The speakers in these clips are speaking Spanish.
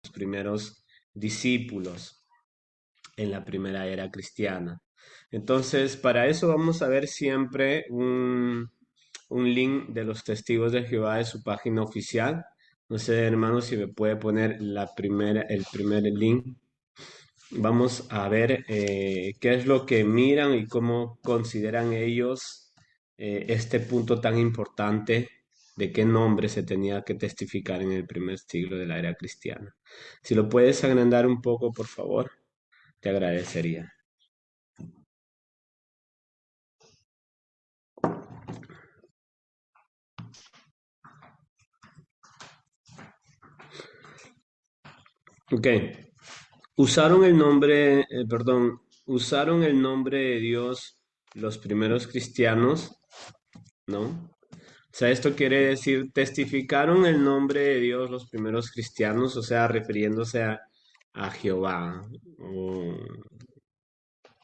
los primeros discípulos en la primera era cristiana. Entonces, para eso vamos a ver siempre un link de los testigos de Jehová de su página oficial. No sé, hermano, si me puede poner el primer link. Vamos a ver qué es lo que miran y cómo consideran ellos este punto tan importante de qué nombre se tenía que testificar en el primer siglo de la era cristiana. Si lo puedes agrandar un poco, por favor, te agradecería. Ok, usaron el nombre de Dios los primeros cristianos, ¿no? O sea, esto quiere decir, testificaron el nombre de Dios los primeros cristianos, o sea, refiriéndose a Jehová o,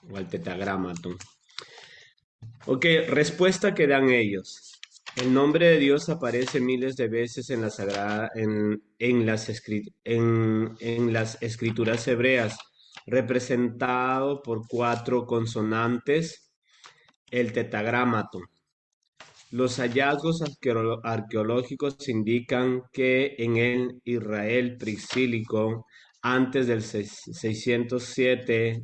o al tetragramaton. Ok, respuesta que dan ellos. El nombre de Dios aparece miles de veces en la sagrada, en las escrituras hebreas, representado por cuatro consonantes, el tetragramaton. Los hallazgos arqueológicos indican que en el Israel priscílico, antes del 607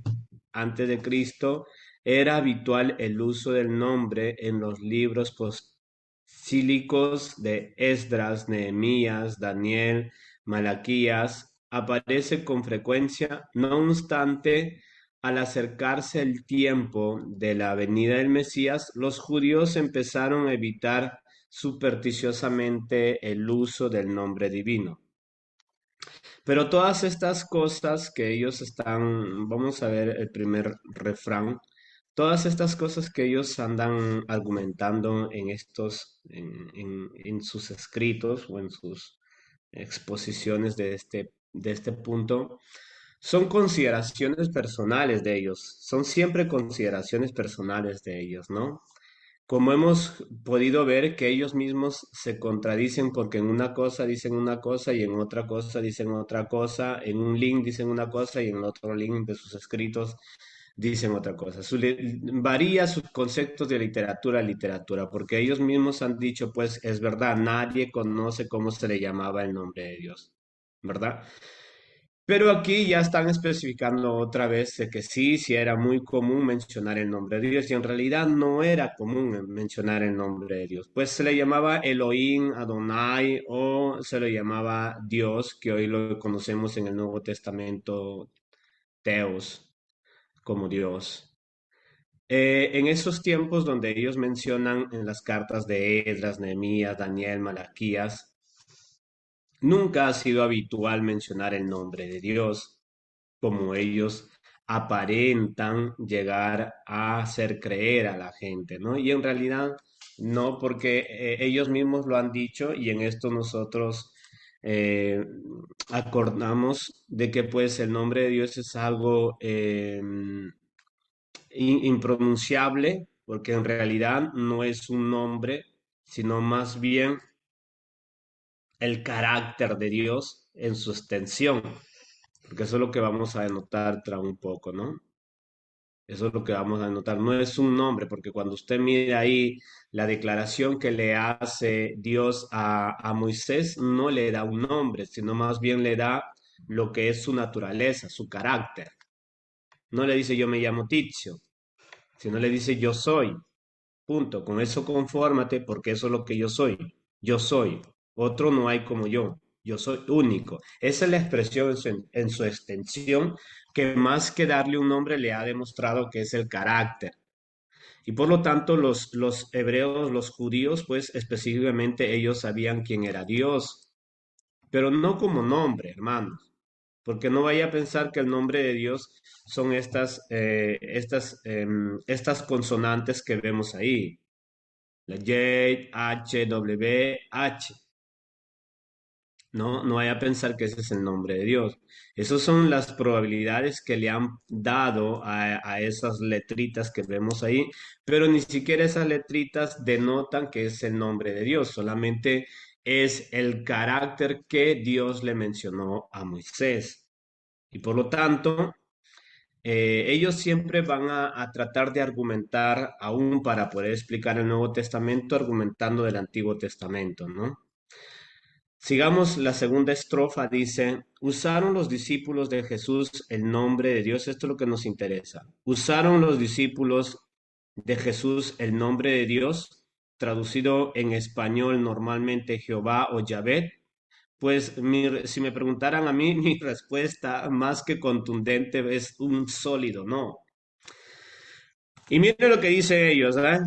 antes de Cristo, era habitual el uso del nombre en los libros postílicos de Esdras, Nehemías, Daniel, Malaquías. Aparece con frecuencia, no obstante, al acercarse el tiempo de la venida del Mesías, los judíos empezaron a evitar supersticiosamente el uso del nombre divino. Pero todas estas cosas que ellos están, vamos a ver el primer refrán, todas estas cosas que ellos andan argumentando en en sus escritos o en sus exposiciones de este punto, son consideraciones personales de ellos, son siempre consideraciones personales de ellos, ¿no? Como hemos podido ver que ellos mismos se contradicen porque en una cosa dicen una cosa y en otra cosa dicen otra cosa, en un link dicen una cosa y en el otro link de sus escritos dicen otra cosa. Varía sus conceptos de literatura a literatura, porque ellos mismos han dicho, pues es verdad, nadie conoce cómo se le llamaba el nombre de Dios, ¿verdad? Pero aquí ya están especificando otra vez de que sí, sí era muy común mencionar el nombre de Dios y en realidad no era común mencionar el nombre de Dios. Pues se le llamaba Elohim, Adonai o se le llamaba Dios, que hoy lo conocemos en el Nuevo Testamento, Teos, como Dios. En esos tiempos donde ellos mencionan en las cartas de Esdras, Nehemías, Daniel, Malaquías, nunca ha sido habitual mencionar el nombre de Dios como ellos aparentan llegar a hacer creer a la gente, ¿no? Y en realidad no, porque ellos mismos lo han dicho y en esto nosotros eh, acordamos de que pues el nombre de Dios es algo impronunciable, porque en realidad no es un nombre, sino más bien el carácter de Dios en su extensión, porque eso es lo que vamos a denotar tras un poco, ¿no? Eso es lo que vamos a notar. No es un nombre, porque cuando usted mira ahí la declaración que le hace Dios a Moisés, no le da un nombre, sino más bien le da lo que es su naturaleza, su carácter. No le dice yo me llamo Tizio, sino le dice yo soy. Punto. Con eso confórmate porque eso es lo que yo soy. Yo soy. Otro no hay como yo. Yo soy único. Esa es la expresión en su extensión que más que darle un nombre le ha demostrado que es el carácter. Y por lo tanto los hebreos, los judíos, pues específicamente ellos sabían quién era Dios, pero no como nombre, hermanos, porque no vaya a pensar que el nombre de Dios son estas consonantes que vemos ahí, la J, H, W, H. No, no vaya a pensar que ese es el nombre de Dios. Esas son las probabilidades que le han dado a esas letritas que vemos ahí, pero ni siquiera esas letritas denotan que es el nombre de Dios, solamente es el carácter que Dios le mencionó a Moisés. Y por lo tanto, ellos siempre van a tratar de argumentar, aún para poder explicar el Nuevo Testamento, argumentando del Antiguo Testamento, ¿no? Sigamos la segunda estrofa, dice, usaron los discípulos de Jesús el nombre de Dios, esto es lo que nos interesa. Usaron los discípulos de Jesús el nombre de Dios, traducido en español normalmente Jehová o Yahvé. Pues si me preguntaran a mí, mi respuesta más que contundente es un sólido no. Y mire lo que dicen ellos, ¿verdad?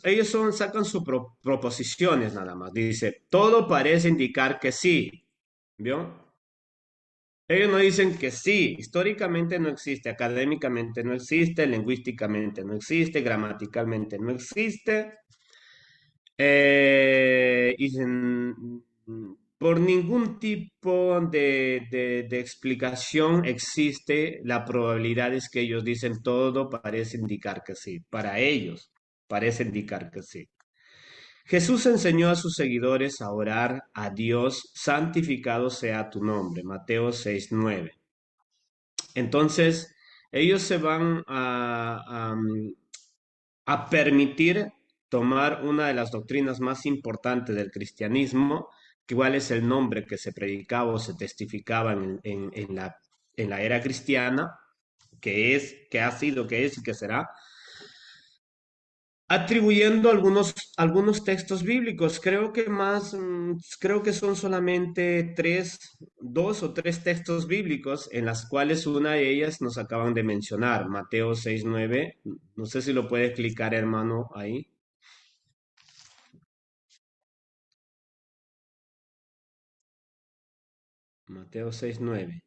Ellos sacan sus proposiciones nada más. Dice, todo parece indicar que sí, ¿vio? Ellos no dicen que sí, históricamente no existe, académicamente no existe, lingüísticamente no existe, gramaticalmente no existe. Dicen, por ningún tipo de explicación existe la probabilidad es que ellos dicen todo parece indicar que sí. Para ellos parece indicar que sí. Jesús enseñó a sus seguidores a orar a Dios, santificado sea tu nombre, Mateo 6:9. Entonces, ellos se van a permitir tomar una de las doctrinas más importantes del cristianismo, que cuál es el nombre que se predicaba o se testificaba en la era cristiana, que es, que ha sido, que es y que será, atribuyendo algunos textos bíblicos. Creo que más, creo que son solamente dos o tres textos bíblicos en las cuales una de ellas nos acaban de mencionar, Mateo 6:9. No sé si lo puede clicar, hermano, ahí. Mateo 6:9.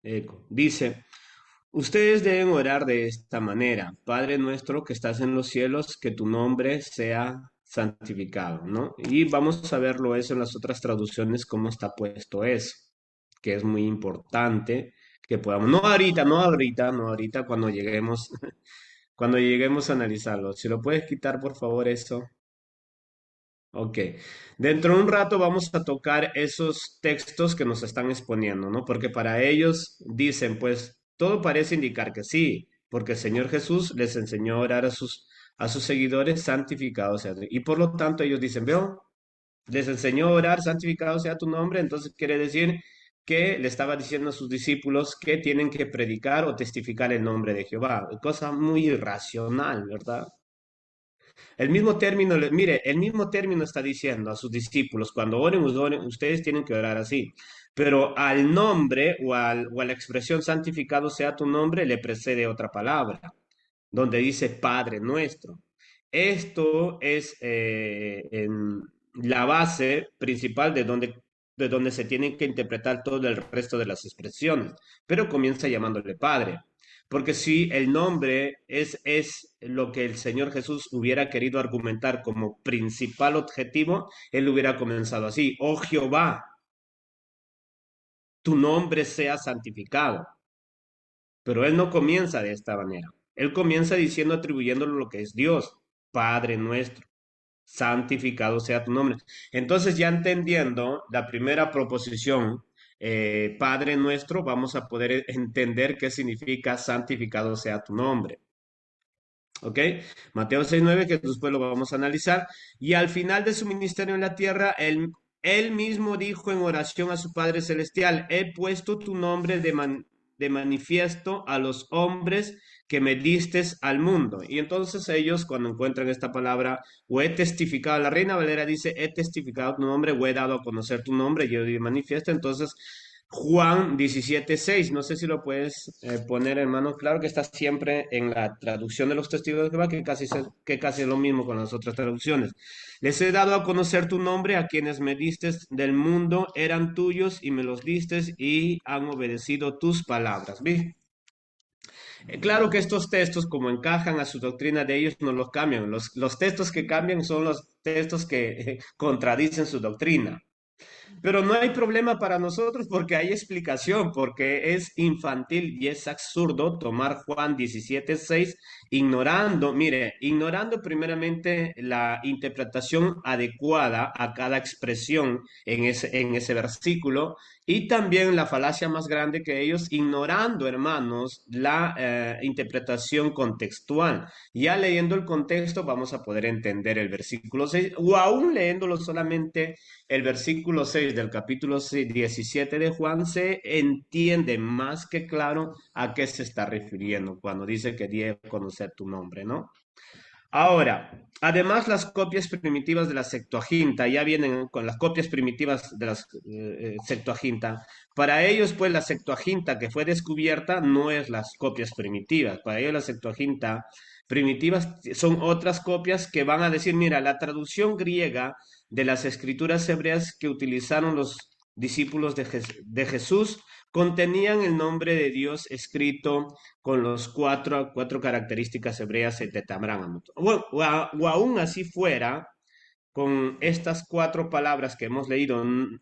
Eco. Dice, ustedes deben orar de esta manera. Padre nuestro que estás en los cielos, que tu nombre sea santificado, ¿no? Y vamos a verlo eso en las otras traducciones, cómo está puesto eso, que es muy importante que podamos, no ahorita, no ahorita, no ahorita, cuando lleguemos, cuando lleguemos a analizarlo. Si lo puedes quitar, por favor, eso. Ok, dentro de un rato vamos a tocar esos textos que nos están exponiendo, ¿no? Porque para ellos dicen, pues todo parece indicar que sí, porque el Señor Jesús les enseñó a orar a sus seguidores, santificados sea. Y por lo tanto ellos dicen, veo, les enseñó a orar, santificado sea tu nombre, entonces quiere decir que le estaba diciendo a sus discípulos que tienen que predicar o testificar el nombre de Jehová. Cosa muy irracional, ¿verdad? El mismo término, mire, el mismo término está diciendo a sus discípulos, cuando oren, ustedes tienen que orar así. Pero al nombre o a la expresión santificado sea tu nombre le precede otra palabra, donde dice Padre nuestro. Esto es la base principal de donde se tienen que interpretar todo el resto de las expresiones, pero comienza llamándole Padre. Porque si el nombre es lo que el Señor Jesús hubiera querido argumentar como principal objetivo, él hubiera comenzado así, oh Jehová, tu nombre sea santificado. Pero él no comienza de esta manera. Él comienza diciendo, atribuyéndole lo que es Dios, Padre nuestro, santificado sea tu nombre. Entonces, ya entendiendo la primera proposición, Padre nuestro, vamos a poder entender qué significa santificado sea tu nombre. ¿Ok? Mateo 6:9, que después lo vamos a analizar. Y al final de su ministerio en la tierra, él mismo dijo en oración a su Padre Celestial, he puesto tu nombre de manifiesto a los hombres que me distes al mundo. Y entonces ellos, cuando encuentran esta palabra, o he testificado, la Reina Valera dice, he testificado tu nombre, o he dado a conocer tu nombre, yo di manifiesto. Entonces, Juan 17:6, no sé si lo puedes poner, hermano. Claro que está siempre en la traducción de los testigos de Jehová, que casi es lo mismo con las otras traducciones. Les he dado a conocer tu nombre a quienes me diste del mundo, eran tuyos y me los diste y han obedecido tus palabras. ¿Vi? Claro que estos textos, como encajan a su doctrina de ellos, no los cambian. Los textos que cambian son los textos que contradicen su doctrina. Pero no hay problema para nosotros porque hay explicación, porque es infantil y es absurdo tomar Juan 17:6 ignorando, mire, ignorando primeramente la interpretación adecuada a cada expresión en ese versículo y también la falacia más grande que ellos, ignorando, hermanos, la interpretación contextual. Ya leyendo el contexto vamos a poder entender el versículo 6 o aún leyéndolo solamente el versículo 6 del capítulo 17 de Juan se entiende más que claro a qué se está refiriendo cuando dice que di a conocer tu nombre, ¿no? Ahora, además las copias primitivas de la Septuaginta ya vienen con las copias primitivas de la Septuaginta. Para ellos, pues, la Septuaginta que fue descubierta no es las copias primitivas. Para ellos la Septuaginta primitivas son otras copias que van a decir, mira, la traducción griega de las escrituras hebreas que utilizaron los discípulos de Jesús contenían el nombre de Dios escrito con los cuatro características hebreas de Tetambrán. O aún así fuera, con estas cuatro palabras que hemos leído en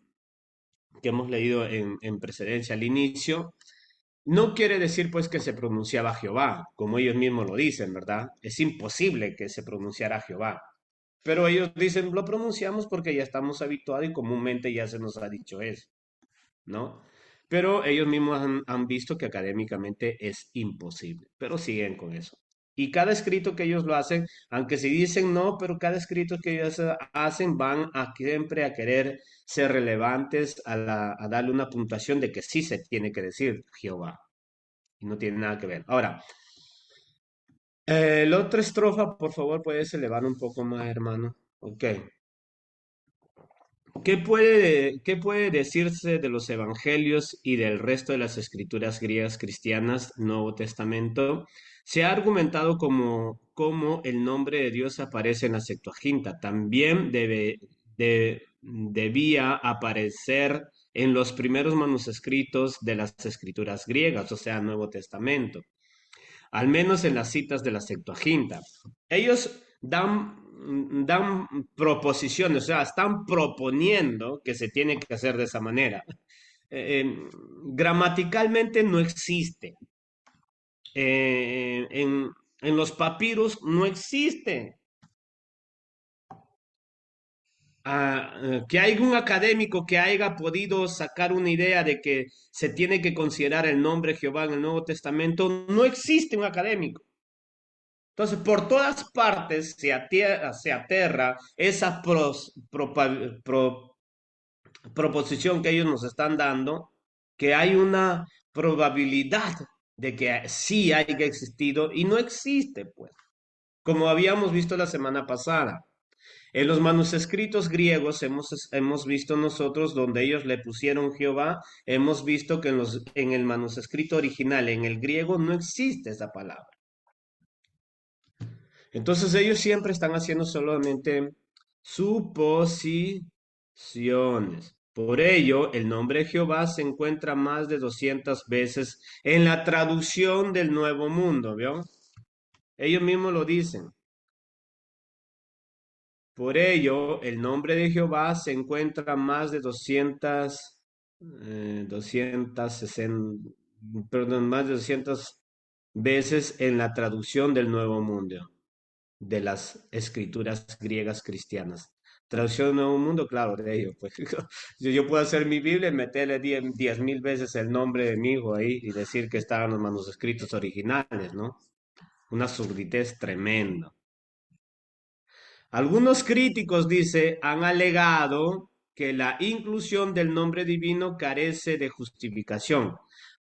precedencia al inicio, no quiere decir pues que se pronunciaba Jehová, como ellos mismos lo dicen, ¿verdad? Es imposible que se pronunciara Jehová. Pero ellos dicen, lo pronunciamos porque ya estamos habituados y comúnmente ya se nos ha dicho eso. ¿No? Pero ellos mismos han visto que académicamente es imposible, pero siguen con eso. Y cada escrito que ellos lo hacen, aunque si dicen no, pero cada escrito que ellos hacen van a siempre a querer ser relevantes, a darle una puntuación de que sí se tiene que decir Jehová. Y no tiene nada que ver. Ahora, la otra estrofa, por favor, puedes elevar un poco más, hermano. Ok. Qué puede decirse de los evangelios y del resto de las escrituras griegas cristianas, Nuevo Testamento? Se ha argumentado como el nombre de Dios aparece en la Septuaginta. También debía aparecer en los primeros manuscritos de las escrituras griegas, o sea, Nuevo Testamento, al menos en las citas de la Septuaginta. Ellos dan proposiciones, o sea, están proponiendo que se tiene que hacer de esa manera. Gramaticalmente no existe. Eh, en, en los papiros no existe. Que haya un académico que haya podido sacar una idea de que se tiene que considerar el nombre Jehová en el Nuevo Testamento, no existe un académico. Entonces, por todas partes se aterra esa proposición que ellos nos están dando, que hay una probabilidad de que sí haya existido y no existe, pues, como habíamos visto la semana pasada. En los manuscritos griegos hemos visto nosotros donde ellos le pusieron Jehová, hemos visto que en el manuscrito original, en el griego, no existe esa palabra. Entonces ellos siempre están haciendo solamente suposiciones. Por ello, el nombre Jehová se encuentra más de 200 veces en la traducción del Nuevo Mundo, ¿vio? Ellos mismos lo dicen. Por ello, el nombre de Jehová se encuentra más de 260, perdón, más de 200 veces en la traducción del Nuevo Mundo, de las escrituras griegas cristianas. Traducción del Nuevo Mundo, claro, de ellos. Pues, yo puedo hacer mi Biblia y meterle 10.000 veces el nombre de mi hijo ahí y decir que estaban los manuscritos originales, ¿no? Una surdidez tremenda. Algunos críticos, dice, han alegado que la inclusión del nombre divino carece de justificación.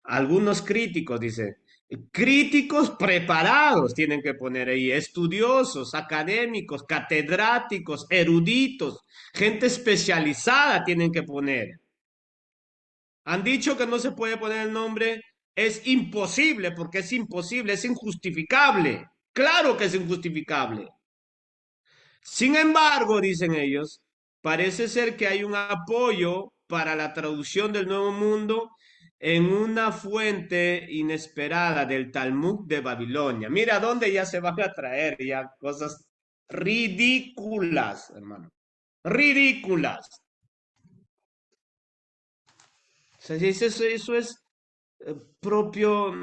Algunos críticos, dice, críticos preparados tienen que poner ahí, estudiosos, académicos, catedráticos, eruditos, gente especializada tienen que poner. Han dicho que no se puede poner el nombre, es imposible, porque es imposible, es injustificable. Claro que es injustificable. Sin embargo, dicen ellos, parece ser que hay un apoyo para la traducción del Nuevo Mundo en una fuente inesperada del Talmud de Babilonia. Mira dónde ya se van a traer ya cosas ridículas, hermano. Ridículas. sea, eso es propio.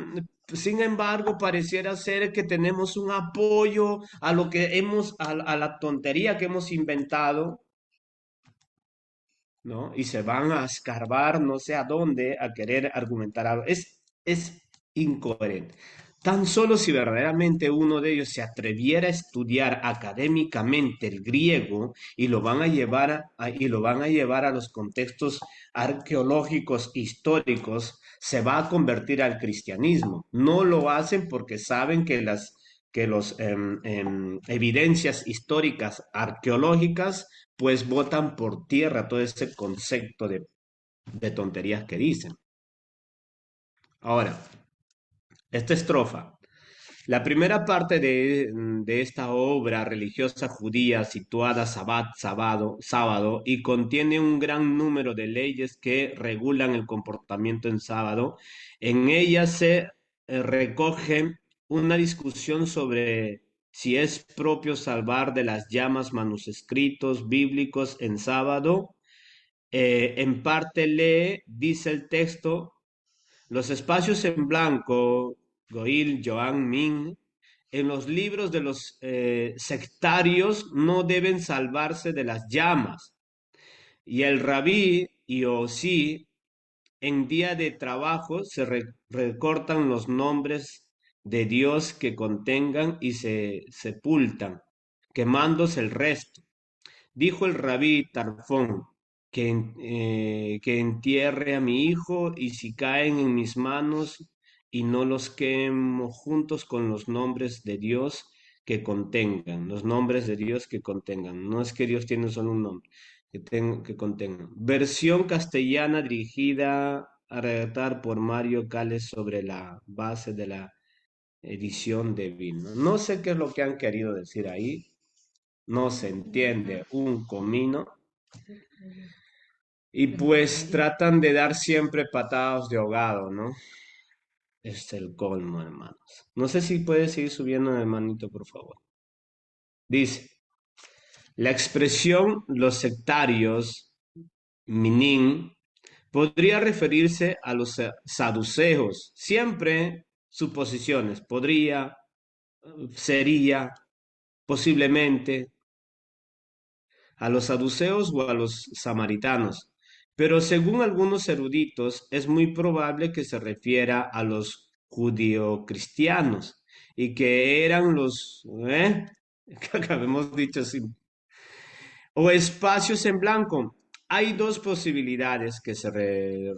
Sin embargo, pareciera ser que tenemos un apoyo a lo que a la tontería que hemos inventado, ¿no? Y se van a escarbar no sé a dónde a querer argumentar algo. Es incoherente. Tan solo si verdaderamente uno de ellos se atreviera a estudiar académicamente el griego y lo van a llevar y lo van a llevar a los contextos arqueológicos históricos, se va a convertir al cristianismo. No lo hacen porque saben que los evidencias históricas arqueológicas pues botan por tierra todo ese concepto de tonterías que dicen. Ahora, esta estrofa. La primera parte de esta obra religiosa judía situada sábado y contiene un gran número de leyes que regulan el comportamiento en sábado. En ella se recoge una discusión sobre si es propio salvar de las llamas manuscritos bíblicos en sábado. En parte lee, dice el texto, los espacios en blanco, Goil, Joan, Min, en los libros de los sectarios no deben salvarse de las llamas. Y el rabí y Osí, en día de trabajo, se recortan los nombres de Dios que contengan y se sepultan, quemándose el resto. Dijo el rabí Tarfón, que entierre a mi hijo y si caen en mis manos y no los quemo juntos con los nombres de Dios que contengan, los nombres de Dios que contengan. No es que Dios tiene solo un nombre, que contengan. Versión castellana dirigida a redactar por Mario Cales sobre la base de la edición de Vino. No sé qué es lo que han querido decir ahí, no se entiende un comino y pues tratan de dar siempre patadas de ahogado, ¿no? Es el colmo, hermanos. No sé si puedes seguir subiendo, hermanito, por favor. Dice, la expresión los sectarios, minin, podría referirse a los saduceos, siempre suposiciones, podría, sería, posiblemente, a los saduceos o a los samaritanos, pero según algunos eruditos es muy probable que se refiera a los judio-cristianos y que eran los, que habíamos dicho, sí, o espacios en blanco. Hay dos posibilidades que se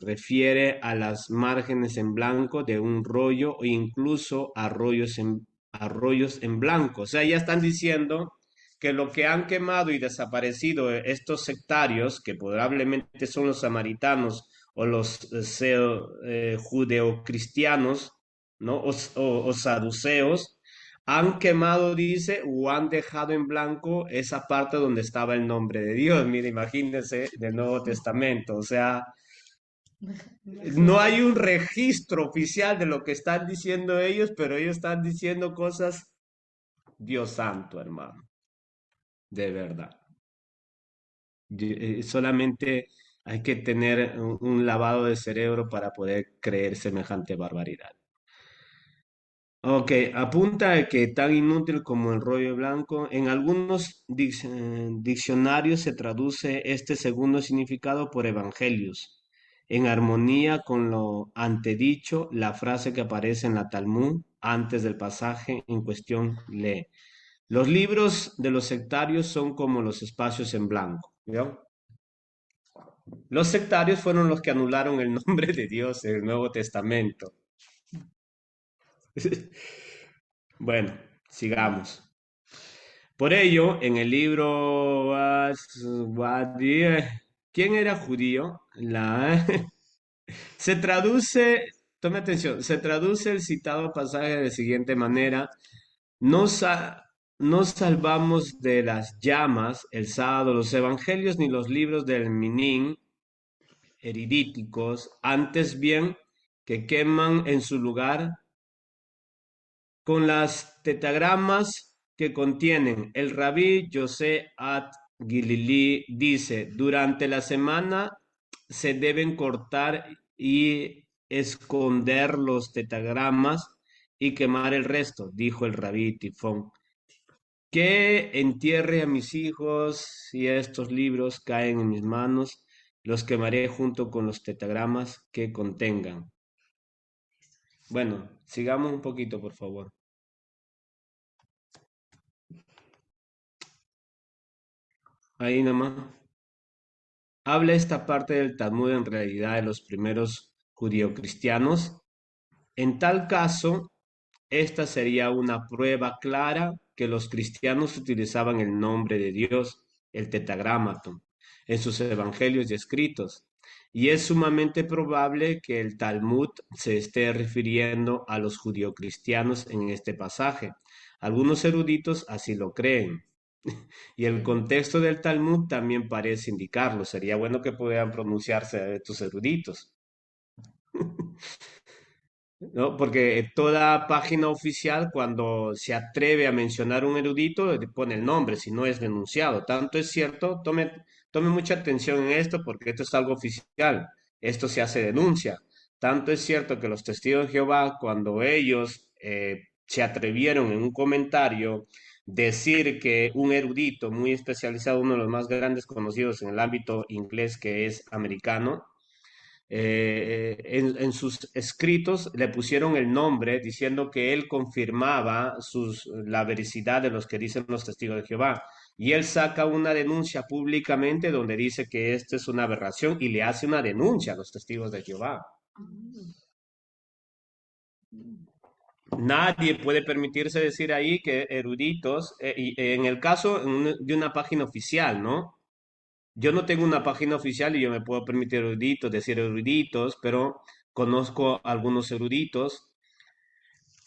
refiere a las márgenes en blanco de un rollo o incluso a arroyos en blanco. O sea, ya están diciendo que lo que han quemado y desaparecido estos sectarios, que probablemente son los samaritanos o los judeocristianos, ¿no? O saduceos, han quemado, dice, o han dejado en blanco esa parte donde estaba el nombre de Dios. Mira, imagínense del Nuevo Testamento. O sea, no hay un registro oficial de lo que están diciendo ellos, pero ellos están diciendo cosas, Dios santo, hermano, de verdad. Solamente hay que tener un lavado de cerebro para poder creer semejante barbaridad. Ok, apunta a que tan inútil como el rollo blanco, en algunos diccionarios se traduce este segundo significado por evangelios. En armonía con lo antedicho, la frase que aparece en la Talmud antes del pasaje en cuestión lee: los libros de los sectarios son como los espacios en blanco. ¿Vio? Los sectarios fueron los que anularon el nombre de Dios en el Nuevo Testamento. Bueno, sigamos. Por ello, en el libro ¿quién era judío? Se traduce, tome atención, se traduce el citado pasaje de la siguiente manera: no, no salvamos de las llamas el sábado los evangelios ni los libros del Minín heridíticos, antes bien que queman en su lugar con las tetagramas que contienen. El rabí José at Gilili dice, durante la semana se deben cortar y esconder los tetagramas y quemar el resto, dijo el rabí Tifón. Que entierre a mis hijos y estos libros caen en mis manos, los quemaré junto con los tetagramas que contengan. Bueno, sigamos un poquito, por favor. Ahí nomás. Habla esta parte del Talmud en realidad de los primeros judio-cristianos. En tal caso, esta sería una prueba clara que los cristianos utilizaban el nombre de Dios, el tetragramaton, en sus evangelios y escritos. Y es sumamente probable que el Talmud se esté refiriendo a los judio-cristianos en este pasaje. Algunos eruditos así lo creen. Y el contexto del Talmud también parece indicarlo. Sería bueno que pudieran pronunciarse estos eruditos. ¿No? Porque toda página oficial, cuando se atreve a mencionar un erudito, le pone el nombre, si no es denunciado. Tanto es cierto, tome mucha atención en esto, porque esto es algo oficial, esto se hace denuncia. Tanto es cierto que los testigos de Jehová, cuando ellos se atrevieron en un comentario decir que un erudito muy especializado, uno de los más grandes conocidos en el ámbito inglés que es americano, en sus escritos le pusieron el nombre diciendo que él confirmaba la veracidad de los que dicen los testigos de Jehová. Y él saca una denuncia públicamente donde dice que esto es una aberración y le hace una denuncia a los testigos de Jehová. Nadie puede permitirse decir ahí que eruditos, y en el caso de una página oficial, ¿no? Yo no tengo una página oficial y yo me puedo permitir eruditos, decir eruditos, pero conozco algunos eruditos,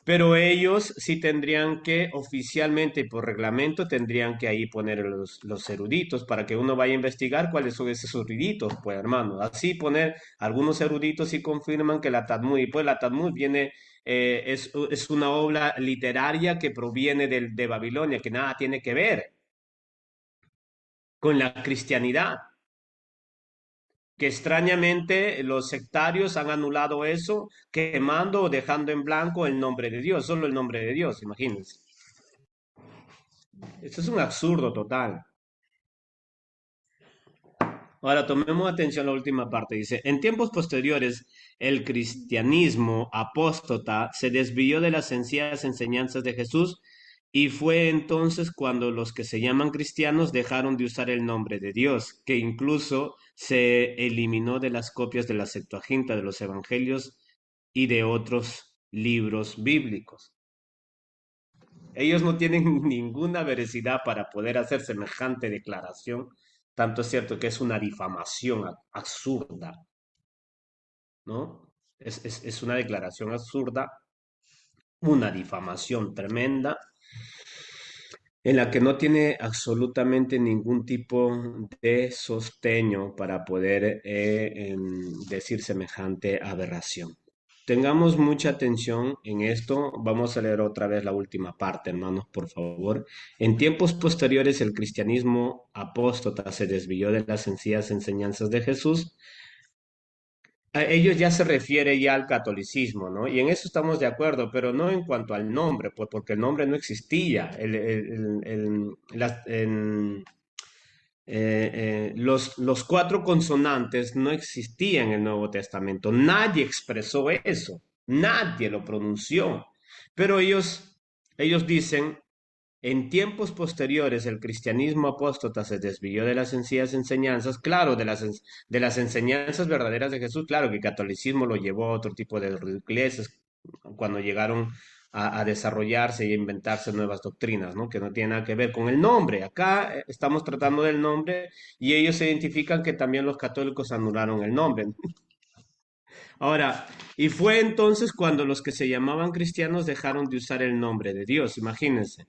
pero ellos sí tendrían que oficialmente y por reglamento tendrían que ahí poner los eruditos para que uno vaya a investigar cuáles son esos eruditos, pues hermano. Así poner algunos eruditos y confirman que la Talmud, y pues la Talmud viene, es una obra literaria que proviene de Babilonia, que nada tiene que ver con la cristianidad, que extrañamente los sectarios han anulado eso, quemando o dejando en blanco el nombre de Dios, solo el nombre de Dios, imagínense. Esto es un absurdo total. Ahora tomemos atención a la última parte. Dice, en tiempos posteriores, el cristianismo apóstata se desvió de las sencillas enseñanzas de Jesús y fue entonces cuando los que se llaman cristianos dejaron de usar el nombre de Dios, que incluso se eliminó de las copias de la Septuaginta, de los evangelios y de otros libros bíblicos. Ellos no tienen ninguna veracidad para poder hacer semejante declaración. Tanto es cierto que es una difamación absurda, ¿no? Es una declaración absurda, una difamación tremenda, en la que no tiene absolutamente ningún tipo de sosteño para poder decir semejante aberración. Tengamos mucha atención en esto. Vamos a leer otra vez la última parte, hermanos, por favor. En tiempos posteriores, el cristianismo apóstata se desvió de las sencillas enseñanzas de Jesús. A ellos ya se refiere ya al catolicismo, ¿no? Y en eso estamos de acuerdo, pero no en cuanto al nombre, pues porque el nombre no existía. Los cuatro consonantes no existían en el Nuevo Testamento. Nadie expresó eso, nadie lo pronunció. Pero ellos dicen, en tiempos posteriores el cristianismo apóstata se desvió de las sencillas enseñanzas, claro, de las enseñanzas verdaderas de Jesús, claro que el catolicismo lo llevó a otro tipo de iglesias cuando llegaron a desarrollarse y a inventarse nuevas doctrinas, ¿no? Que no tienen nada que ver con el nombre. Acá estamos tratando del nombre y ellos se identifican que también los católicos anularon el nombre. Ahora, y fue entonces cuando los que se llamaban cristianos dejaron de usar el nombre de Dios, imagínense.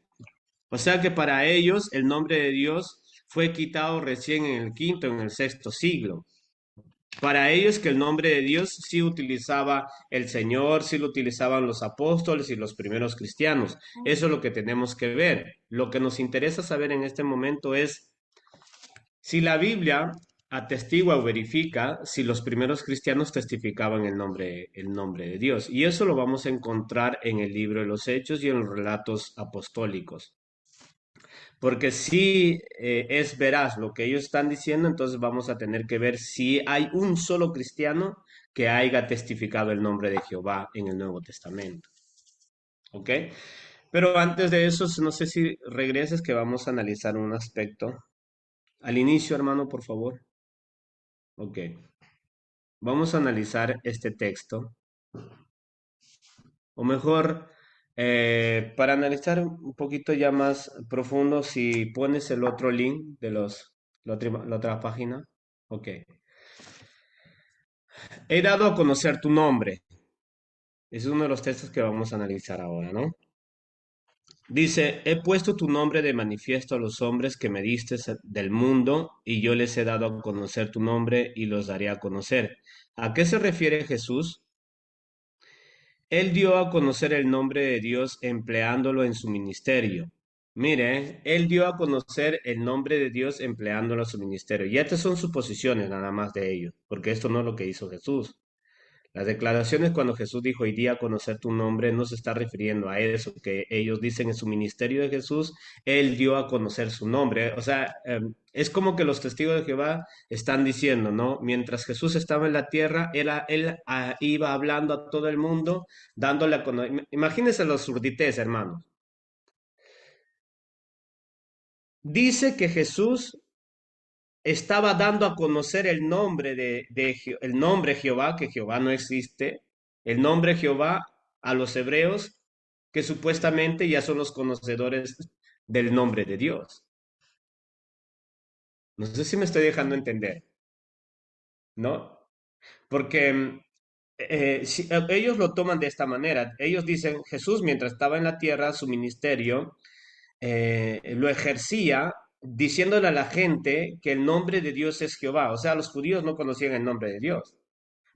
O sea que para ellos el nombre de Dios fue quitado recién en el quinto, en el sexto siglo. Para ellos que el nombre de Dios sí utilizaba el Señor, sí lo utilizaban los apóstoles y los primeros cristianos. Eso es lo que tenemos que ver. Lo que nos interesa saber en este momento es si la Biblia atestigua o verifica si los primeros cristianos testificaban el nombre de Dios. Y eso lo vamos a encontrar en el libro de los Hechos y en los relatos apostólicos. Porque si es veraz lo que ellos están diciendo, entonces vamos a tener que ver si hay un solo cristiano que haya testificado el nombre de Jehová en el Nuevo Testamento. ¿Ok? Pero antes de eso, no sé si regreses que vamos a analizar un aspecto. Al inicio, hermano, por favor. Ok. Vamos a analizar este texto. O mejor, para analizar un poquito ya más profundo, si pones el otro link de la otra página. Ok. He dado a conocer tu nombre. Es uno de los textos que vamos a analizar ahora, ¿no? Dice, he puesto tu nombre de manifiesto a los hombres que me diste del mundo, y yo les he dado a conocer tu nombre y los daré a conocer. ¿A qué se refiere Jesús? Él dio a conocer el nombre de Dios empleándolo en su ministerio. Mire, él dio a conocer el nombre de Dios empleándolo en su ministerio. Y estas son suposiciones nada más de ellos, porque esto no es lo que hizo Jesús. Las declaraciones cuando Jesús dijo, hoy día a conocer tu nombre, no se está refiriendo a eso que ellos dicen en su ministerio de Jesús, él dio a conocer su nombre. O sea, es como que los testigos de Jehová están diciendo, ¿no? Mientras Jesús estaba en la tierra, él iba hablando a todo el mundo, dándole a conocer. Imagínense los surdités, hermanos. Dice que Jesús estaba dando a conocer el nombre el nombre Jehová, que Jehová no existe, el nombre Jehová a los hebreos, que supuestamente ya son los conocedores del nombre de Dios. No sé si me estoy dejando entender, ¿no? Porque ellos lo toman de esta manera. Ellos dicen, Jesús mientras estaba en la tierra, su ministerio lo ejercía diciéndole a la gente que el nombre de Dios es Jehová. O sea, los judíos no conocían el nombre de Dios.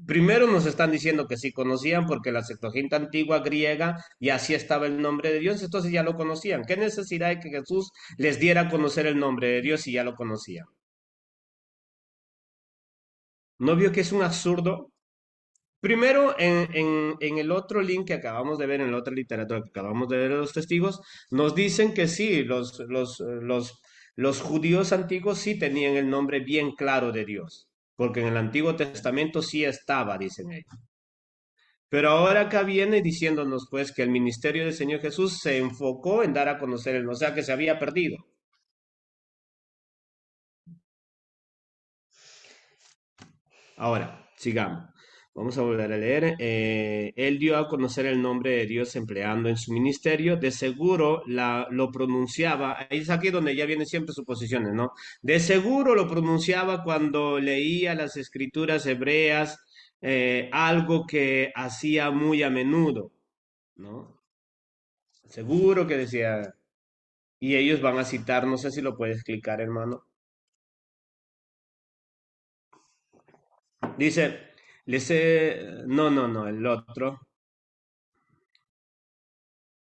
Primero nos están diciendo que sí conocían porque la Septuaginta antigua griega y así estaba el nombre de Dios, entonces ya lo conocían. ¿Qué necesidad de que Jesús les diera a conocer el nombre de Dios si ya lo conocían? ¿No vio que es un absurdo? Primero, en el otro link que acabamos de ver, en la otra literatura que acabamos de ver de los testigos, nos dicen que sí, los judíos antiguos sí tenían el nombre bien claro de Dios, porque en el Antiguo Testamento sí estaba, dicen ellos. Pero ahora acá viene diciéndonos pues que el ministerio del Señor Jesús se enfocó en dar a conocer o sea que se había perdido. Ahora, sigamos. Vamos a volver a leer. Él dio a conocer el nombre de Dios empleando en su ministerio. De seguro lo pronunciaba. Ahí es aquí donde ya viene siempre suposiciones, ¿no? De seguro lo pronunciaba cuando leía las escrituras hebreas, algo que hacía muy a menudo, ¿no? Seguro que decía. Y ellos van a citar, no sé si lo puedes clicar, hermano. Dice, no, el otro.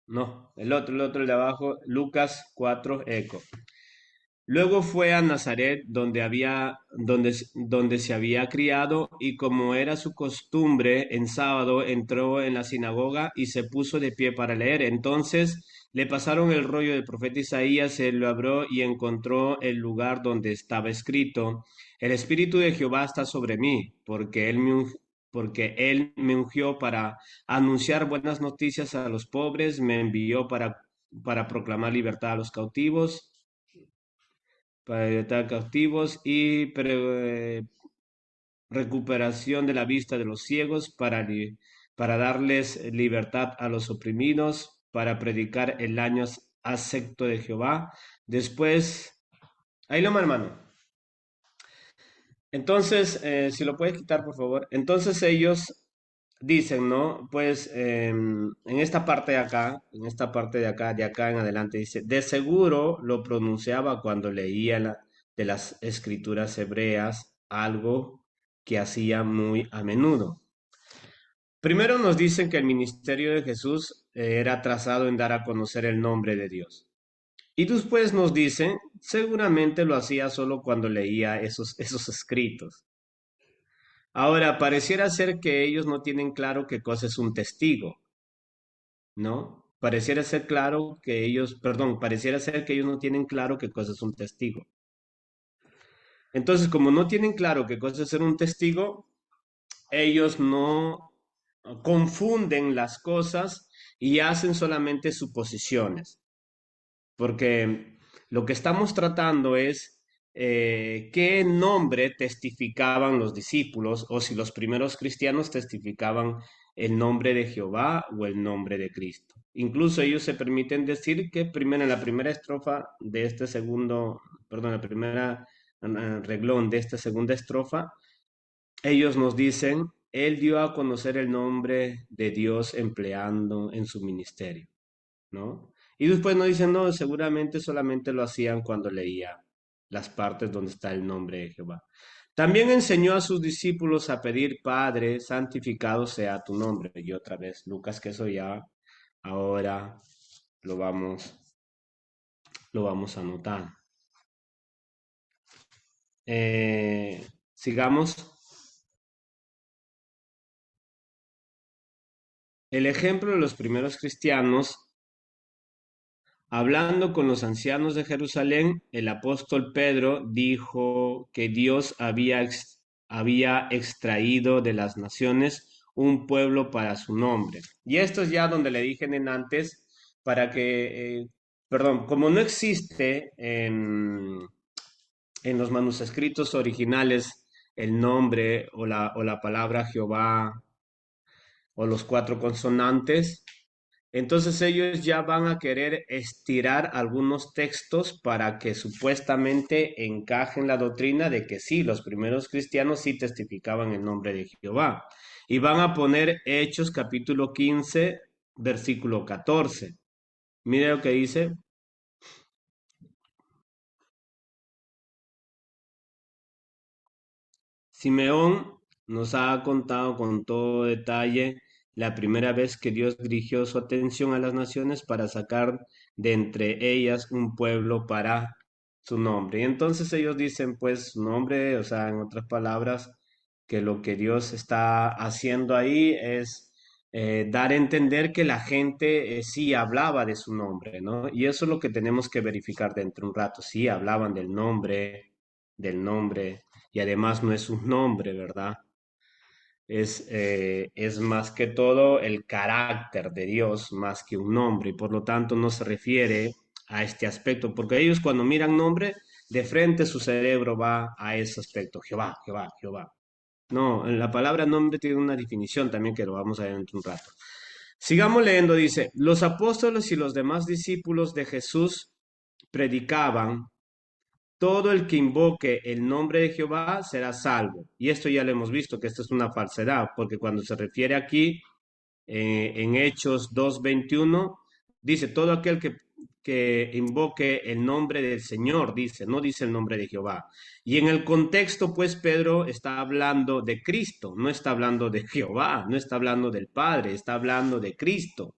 No, el de abajo, Lucas 4 eco. Luego fue a Nazaret, donde se había criado, y como era su costumbre, en sábado entró en la sinagoga y se puso de pie para leer. Entonces le pasaron el rollo del profeta Isaías, él lo abrió y encontró el lugar donde estaba escrito: El Espíritu de Jehová está sobre mí, porque él me ungió para anunciar buenas noticias a los pobres, me envió para proclamar libertad a los cautivos, para libertar cautivos y recuperación de la vista de los ciegos, para darles libertad a los oprimidos, para predicar el año acepto de Jehová. Después, ahí lo hermano. Entonces, si lo puedes quitar, por favor. Entonces ellos dicen, ¿no? Pues en esta parte de acá, en esta parte de acá en adelante, dice, de seguro lo pronunciaba cuando leía de las escrituras hebreas, algo que hacía muy a menudo. Primero nos dicen que el ministerio de Jesús era trazado en dar a conocer el nombre de Dios. Y después nos dicen, seguramente lo hacía solo cuando leía esos escritos. Ahora, pareciera ser que ellos no tienen claro qué cosa es un testigo, ¿no? Pareciera ser claro que ellos, perdón, pareciera ser que ellos no tienen claro qué cosa es un testigo. Entonces, como no tienen claro qué cosa es ser un testigo, ellos no confunden las cosas y hacen solamente suposiciones. Porque lo que estamos tratando es qué nombre testificaban los discípulos o si los primeros cristianos testificaban el nombre de Jehová o el nombre de Cristo. Incluso ellos se permiten decir que primero en la primera estrofa de este segundo, perdón, la primera reglón de esta segunda estrofa, ellos nos dicen, Él dio a conocer el nombre de Dios empleando en su ministerio. ¿No? Y después nos dicen, no, seguramente solamente lo hacían cuando leía las partes donde está el nombre de Jehová. También enseñó a sus discípulos a pedir, Padre, santificado sea tu nombre. Y otra vez, Lucas, que eso ya ahora lo vamos, lo vamos a anotar. Sigamos. El ejemplo de los primeros cristianos. Hablando con los ancianos de Jerusalén, el apóstol Pedro dijo que Dios había extraído de las naciones un pueblo para su nombre. Y esto es ya donde le dije en antes, para que, perdón, como no existe en los manuscritos originales el nombre o la palabra Jehová o los cuatro consonantes, entonces ellos ya van a querer estirar algunos textos para que supuestamente encajen la doctrina de que sí, los primeros cristianos sí testificaban el nombre de Jehová. Y van a poner Hechos capítulo 15, versículo 14. Mire lo que dice. Simeón nos ha contado con todo detalle la primera vez que Dios dirigió su atención a las naciones para sacar de entre ellas un pueblo para su nombre. Y entonces ellos dicen, pues, su nombre, o sea, en otras palabras, que lo que Dios está haciendo ahí es dar a entender que la gente sí hablaba de su nombre, ¿no? Y eso es lo que tenemos que verificar dentro de un rato. Sí, hablaban del nombre y además no es un nombre, ¿verdad? Es más que todo el carácter de Dios más que un nombre y por lo tanto no se refiere a este aspecto, porque ellos cuando miran nombre, de frente su cerebro va a ese aspecto, Jehová, Jehová, Jehová. No, la palabra nombre tiene una definición también que lo vamos a ver dentro de un rato. Sigamos leyendo, dice, los apóstoles y los demás discípulos de Jesús predicaban todo el que invoque el nombre de Jehová será salvo. Y esto ya lo hemos visto, que esto es una falsedad, porque cuando se refiere aquí en Hechos 2:21, dice, todo aquel que invoque el nombre del Señor, dice, no dice el nombre de Jehová. Y en el contexto, pues Pedro está hablando de Cristo, no está hablando de Jehová, no está hablando del Padre, está hablando de Cristo.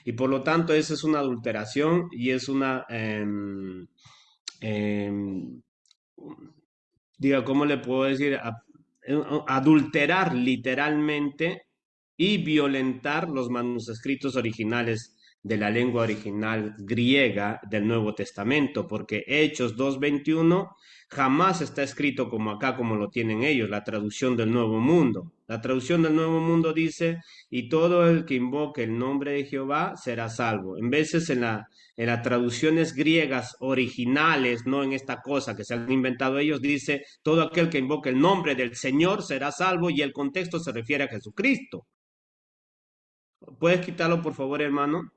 Y por lo tanto, esa es una adulteración y es una... em, diga, ¿cómo le puedo decir? Adulterar literalmente y violentar los manuscritos originales de la lengua original griega del Nuevo Testamento, porque Hechos 2:21 jamás está escrito como acá, como lo tienen ellos, la traducción del Nuevo Mundo. La traducción del Nuevo Mundo dice, y todo el que invoque el nombre de Jehová será salvo. En veces en las traducciones griegas originales, no en esta cosa que se han inventado ellos, dice, todo aquel que invoque el nombre del Señor será salvo y el contexto se refiere a Jesucristo. ¿Puedes quitarlo, por favor, hermano?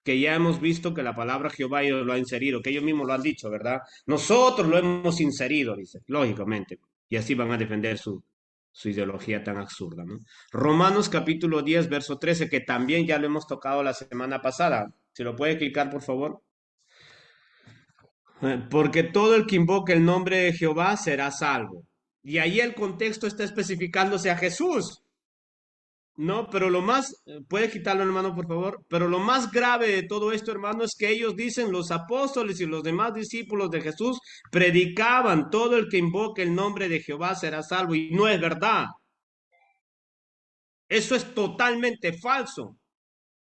Que ya hemos visto que la palabra Jehová ellos lo ha inserido, que ellos mismos lo han dicho, ¿verdad? Nosotros lo hemos inserido, dice, lógicamente. Y así van a defender su ideología tan absurda, ¿no? Romanos capítulo 10, verso 13, que también ya lo hemos tocado la semana pasada. ¿Se lo puede clicar, por favor? Porque todo el que invoque el nombre de Jehová será salvo. Y ahí el contexto está especificándose a Jesús. No, pero lo más, puede quitarlo, hermano, por favor, pero lo más grave de todo esto, hermano, es que ellos dicen, los apóstoles y los demás discípulos de Jesús predicaban, todo el que invoque el nombre de Jehová será salvo, y no es verdad. Eso es totalmente falso.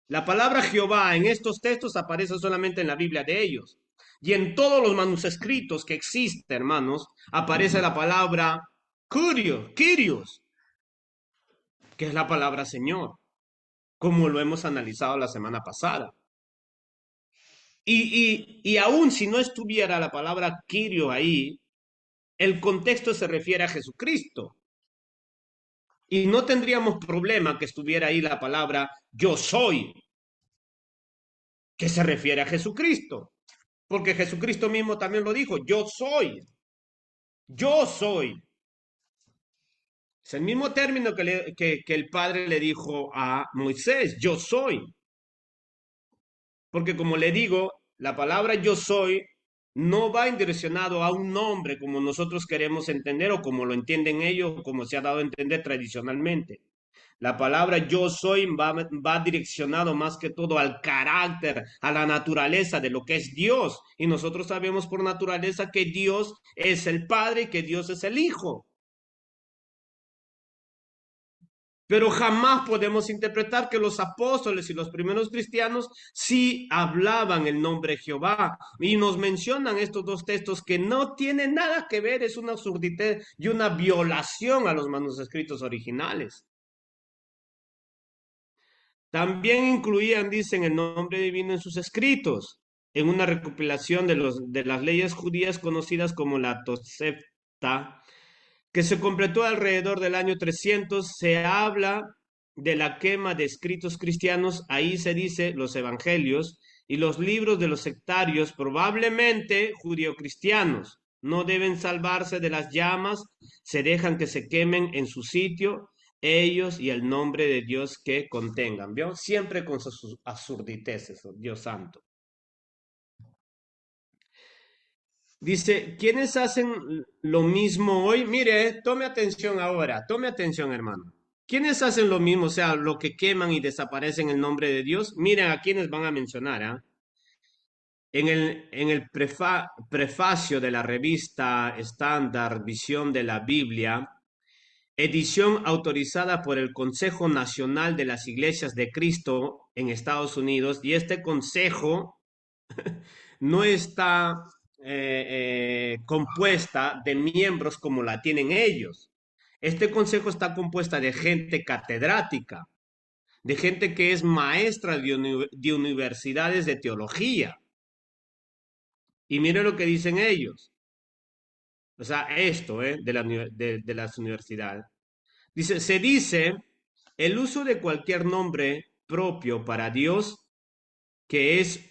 La palabra Jehová en estos textos aparece solamente en la Biblia de ellos. Y en todos los manuscritos que existen, hermanos, aparece la palabra Kyrios, que es la palabra Señor, como lo hemos analizado la semana pasada. Y aún si no estuviera la palabra Kyrio ahí, el contexto se refiere a Jesucristo. Y no tendríamos problema que estuviera ahí la palabra yo soy, que se refiere a Jesucristo. Porque Jesucristo mismo también lo dijo, yo soy, yo soy. Es el mismo término que el Padre le dijo a Moisés, yo soy. Porque como le digo, la palabra yo soy no va direccionado a un nombre como nosotros queremos entender o como lo entienden ellos o como se ha dado a entender tradicionalmente. La palabra yo soy va direccionado más que todo al carácter, a la naturaleza de lo que es Dios. Y nosotros sabemos por naturaleza que Dios es el Padre y que Dios es el Hijo. Pero jamás podemos interpretar que los apóstoles y los primeros cristianos sí hablaban el nombre de Jehová. Y nos mencionan estos dos textos que no tienen nada que ver, es una absurdidad y una violación a los manuscritos originales. También incluían, dicen, el nombre divino en sus escritos, en una recopilación de las leyes judías conocidas como la Tosefta, que se completó alrededor del año 300. Se habla de la quema de escritos cristianos, ahí se dice los evangelios y los libros de los sectarios, probablemente judio-cristianos, no deben salvarse de las llamas, se dejan que se quemen en su sitio, ellos y el nombre de Dios que contengan, ¿vio? Siempre con sus absurdeces, Dios santo. Dice, ¿quiénes hacen lo mismo hoy? Mire, tome atención ahora, tome atención, hermano. ¿Quiénes hacen lo mismo? O sea, lo que queman y desaparecen en el nombre de Dios. Miren a quiénes van a mencionar, ¿ah? En el prefacio de la revista estándar Visión de la Biblia, edición autorizada por el Consejo Nacional de las Iglesias de Cristo en Estados Unidos, y este consejo no está compuesta de miembros como la tienen ellos. Este consejo está compuesta de gente catedrática, de gente que es maestra de universidades de teología. Y mire lo que dicen ellos. O sea, esto de las universidades. Dice, se dice el uso de cualquier nombre propio para Dios que es,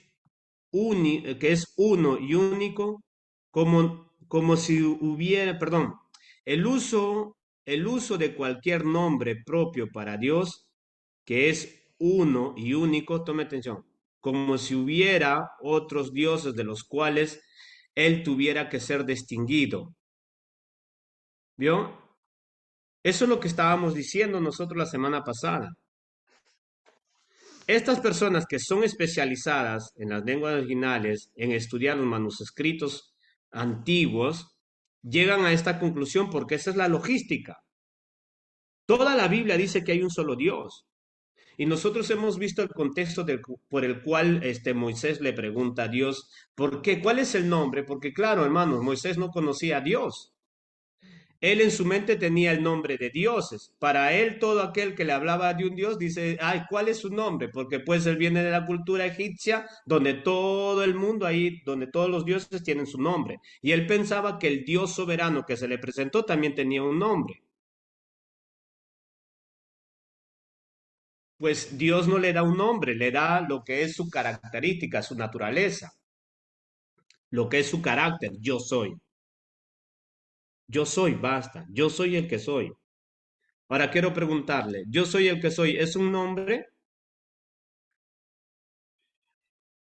que es uno y único, como si hubiera, perdón, el uso, el uso de cualquier nombre propio para Dios, que es uno y único, tome atención, como si hubiera otros dioses de los cuales él tuviera que ser distinguido. ¿Vio? Eso es lo que estábamos diciendo nosotros la semana pasada. Estas personas que son especializadas en las lenguas originales, en estudiar los manuscritos antiguos, llegan a esta conclusión porque esa es la logística. Toda la Biblia dice que hay un solo Dios. Y nosotros hemos visto el contexto por el cual Moisés le pregunta a Dios, ¿por qué? ¿Cuál es el nombre? Porque claro, hermanos, Moisés no conocía a Dios. Él en su mente tenía el nombre de dioses. Para él, todo aquel que le hablaba de un dios dice, ay, ¿cuál es su nombre? Porque pues él viene de la cultura egipcia, donde todo el mundo ahí, donde todos los dioses tienen su nombre. Y él pensaba que el dios soberano que se le presentó también tenía un nombre. Pues Dios no le da un nombre, le da lo que es su característica, su naturaleza, lo que es su carácter. Yo soy. Yo soy, basta. Yo soy el que soy. Ahora quiero preguntarle, yo soy el que soy, ¿es un nombre?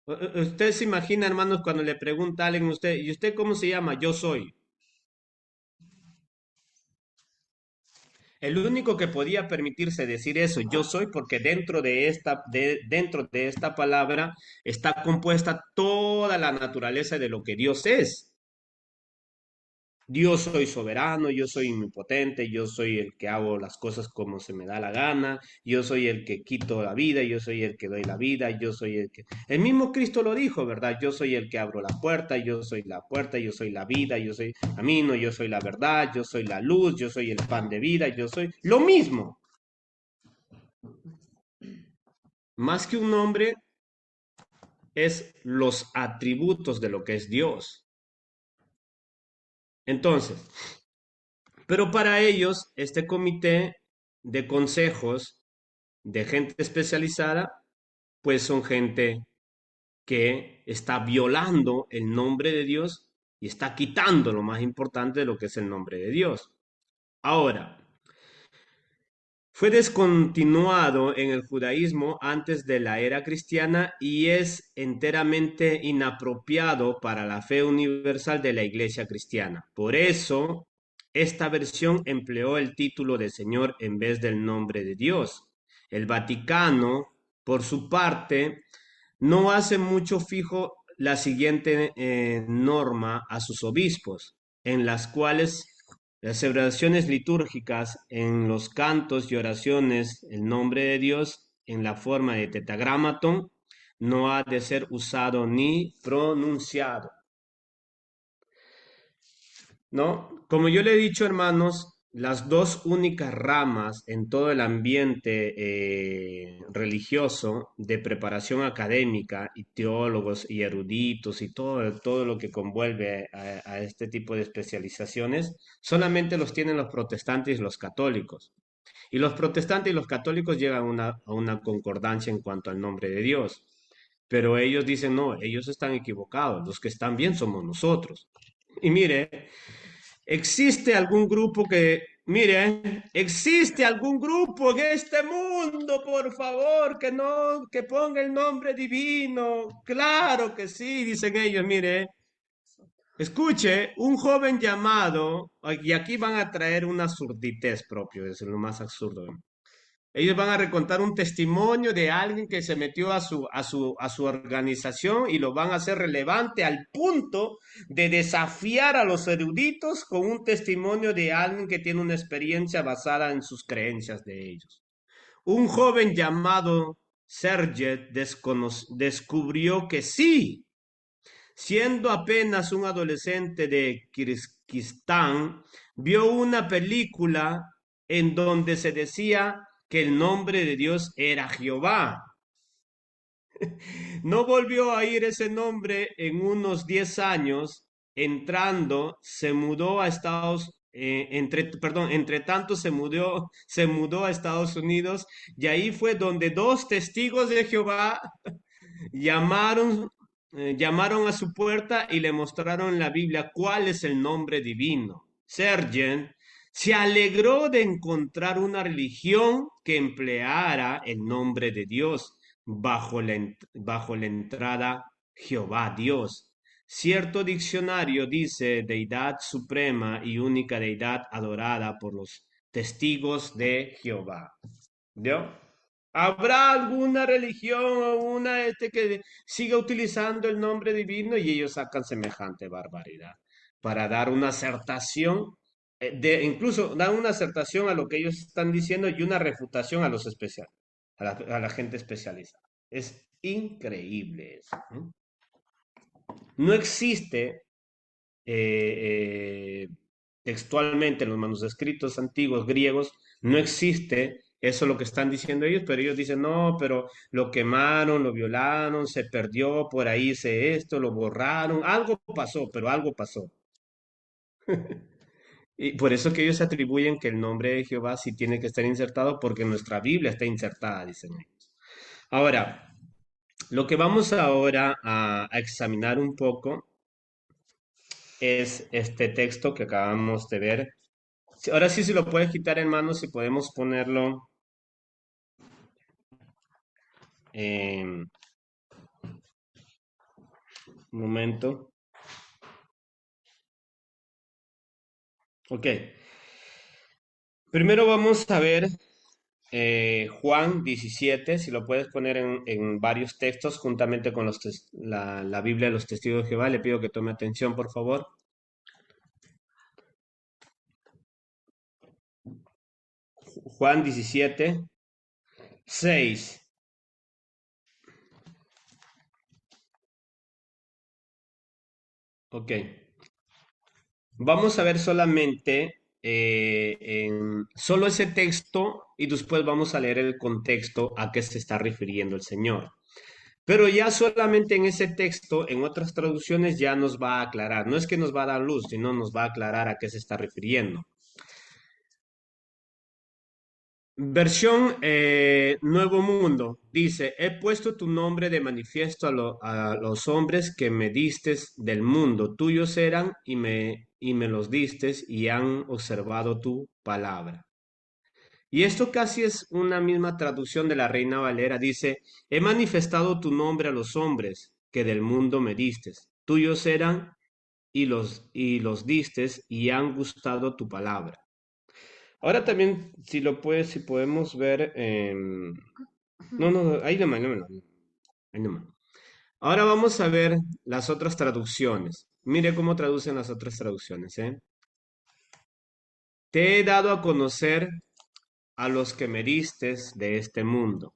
Usted se imagina, hermanos, cuando le pregunta a alguien, usted, ¿y usted cómo se llama? Yo soy. el único que podía permitirse decir eso, yo soy, porque dentro de esta palabra está compuesta toda la naturaleza de lo que Dios es. Yo soy soberano, yo soy omnipotente, yo soy el que hago las cosas como se me da la gana, yo soy el que quito la vida, yo soy el que doy la vida, yo soy el que... El mismo Cristo lo dijo, ¿verdad? Yo soy el que abro la puerta, yo soy la puerta, yo soy la vida, yo soy camino, yo soy la verdad, yo soy la luz, yo soy el pan de vida, yo soy lo mismo. Más que un nombre, es los atributos de lo que es Dios. Entonces, pero para ellos, este comité de consejos de gente especializada, pues son gente que está violando el nombre de Dios y está quitando lo más importante de lo que es el nombre de Dios. Ahora, fue descontinuado en el judaísmo antes de la era cristiana y es enteramente inapropiado para la fe universal de la Iglesia cristiana. Por eso, esta versión empleó el título de Señor en vez del nombre de Dios. El Vaticano, por su parte, no hace mucho fijo la siguiente norma a sus obispos, en las cuales las celebraciones litúrgicas, en los cantos y oraciones, el nombre de Dios en la forma de tetragramatón no ha de ser usado ni pronunciado. ¿No? Como yo le he dicho, hermanos, las dos únicas ramas en todo el ambiente religioso de preparación académica y teólogos y eruditos y todo lo que convuelve a este tipo de especializaciones, solamente los tienen los protestantes y los católicos. Y los protestantes y los católicos llegan a una concordancia en cuanto al nombre de Dios. Pero ellos dicen, no, ellos están equivocados, los que están bien somos nosotros. Y mire, ¿existe algún grupo existe algún grupo en este mundo, por favor, que no, que ponga el nombre divino? Claro que sí, dicen ellos, mire, escuche, un joven llamado, y aquí van a traer una surditez propio, es lo más absurdo. Ellos van a recontar un testimonio de alguien que se metió a su organización y lo van a hacer relevante al punto de desafiar a los eruditos con un testimonio de alguien que tiene una experiencia basada en sus creencias de ellos. Un joven llamado Serge descubrió que sí, siendo apenas un adolescente de Kirguistán, vio una película en donde se decía que el nombre de Dios era Jehová. No volvió a oír ese nombre en unos 10 años. Entrando, se mudó a entre tanto se mudó a Estados Unidos y ahí fue donde dos testigos de Jehová llamaron, llamaron a su puerta y le mostraron en la Biblia cuál es el nombre divino. Sergen se alegró de encontrar una religión que empleara el nombre de Dios bajo la entrada Jehová Dios. Cierto diccionario dice deidad suprema y única deidad adorada por los testigos de Jehová. ¿Vio? ¿Habrá alguna religión o una que siga utilizando el nombre divino y ellos sacan semejante barbaridad para dar una acertación, incluso dar una acertación a lo que ellos están diciendo y una refutación a los especiales, a la gente especializada? Es increíble eso. ¿No? No existe eh, textualmente en los manuscritos antiguos griegos, no existe eso lo que están diciendo ellos, pero ellos dicen, no, pero lo quemaron, lo violaron, se perdió, por ahí hice esto, lo borraron, algo pasó, pero algo pasó. Y por eso que ellos atribuyen que el nombre de Jehová sí tiene que estar insertado porque nuestra Biblia está insertada, dicen ellos. Ahora, lo que vamos ahora a examinar un poco es este texto que acabamos de ver. Ahora sí se lo puedes quitar, hermano, si podemos ponerlo. Un momento. Ok. Primero vamos a ver Juan 17, si lo puedes poner en varios textos juntamente con la Biblia de los Testigos de Jehová. Le pido que tome atención, por favor. Juan 17, 6. Ok. Vamos a ver solamente solo ese texto y después vamos a leer el contexto a qué se está refiriendo el Señor. Pero ya solamente en ese texto, en otras traducciones ya nos va a aclarar. No es que nos va a dar luz, sino nos va a aclarar a qué se está refiriendo. Versión Nuevo Mundo dice, he puesto tu nombre de manifiesto a los hombres que me distes del mundo. Tuyos eran y me los distes y han observado tu palabra. Y esto casi es una misma traducción de la Reina Valera. Dice, he manifestado tu nombre a los hombres que del mundo me distes. Tuyos eran y los distes y han gustado tu palabra. Ahora también, si podemos ver. No, no, ahí nomás, no, no, ahí nomás. Ahora vamos a ver las otras traducciones. Mire cómo traducen las otras traducciones, ¿eh? Te he dado a conocer a los que me distes de este mundo.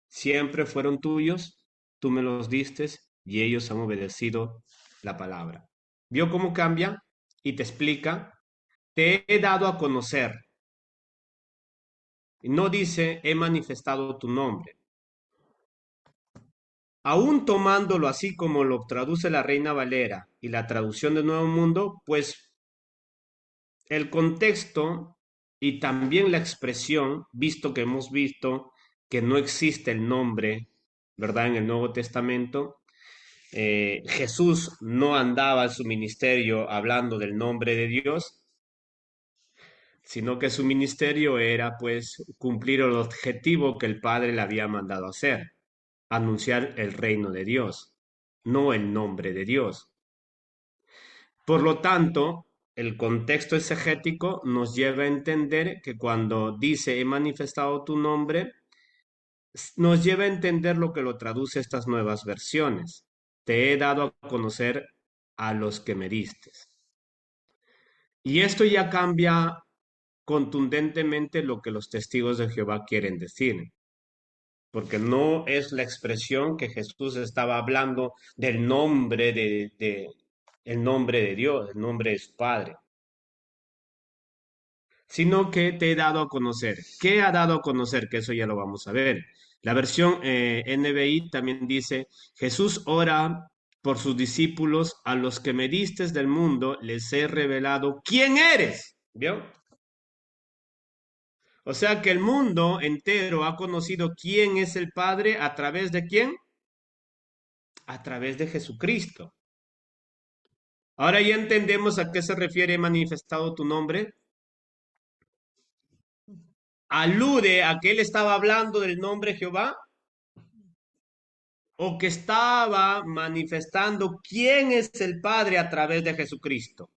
Siempre fueron tuyos, tú me los distes y ellos han obedecido la palabra. ¿Vio cómo cambia? Y te explica. Te he dado a conocer. No dice, he manifestado tu nombre. Aún tomándolo así como lo traduce la Reina Valera y la traducción del Nuevo Mundo, pues el contexto y también la expresión, visto que hemos visto que no existe el nombre, ¿verdad? En el Nuevo Testamento, Jesús no andaba en su ministerio hablando del nombre de Dios, sino que su ministerio era pues cumplir el objetivo que el Padre le había mandado hacer, anunciar el reino de Dios, no el nombre de Dios. Por lo tanto, el contexto exegético nos lleva a entender que cuando dice he manifestado tu nombre, nos lleva a entender lo que lo traduce estas nuevas versiones. Te he dado a conocer a los que me diste. Y esto ya cambia contundentemente lo que los testigos de Jehová quieren decir, porque no es la expresión que Jesús estaba hablando del nombre el nombre de Dios, el nombre de su Padre, sino que te he dado a conocer. ¿Qué ha dado a conocer? Que eso ya lo vamos a ver. La versión NBI también dice, Jesús ora por sus discípulos, a los que me diste del mundo, les he revelado quién eres. ¿Vio? O sea que el mundo entero ha conocido quién es el Padre a través de quién? A través de Jesucristo. Ahora ya entendemos a qué se refiere manifestado tu nombre. Alude a que él estaba hablando del nombre Jehová o que estaba manifestando quién es el Padre a través de Jesucristo.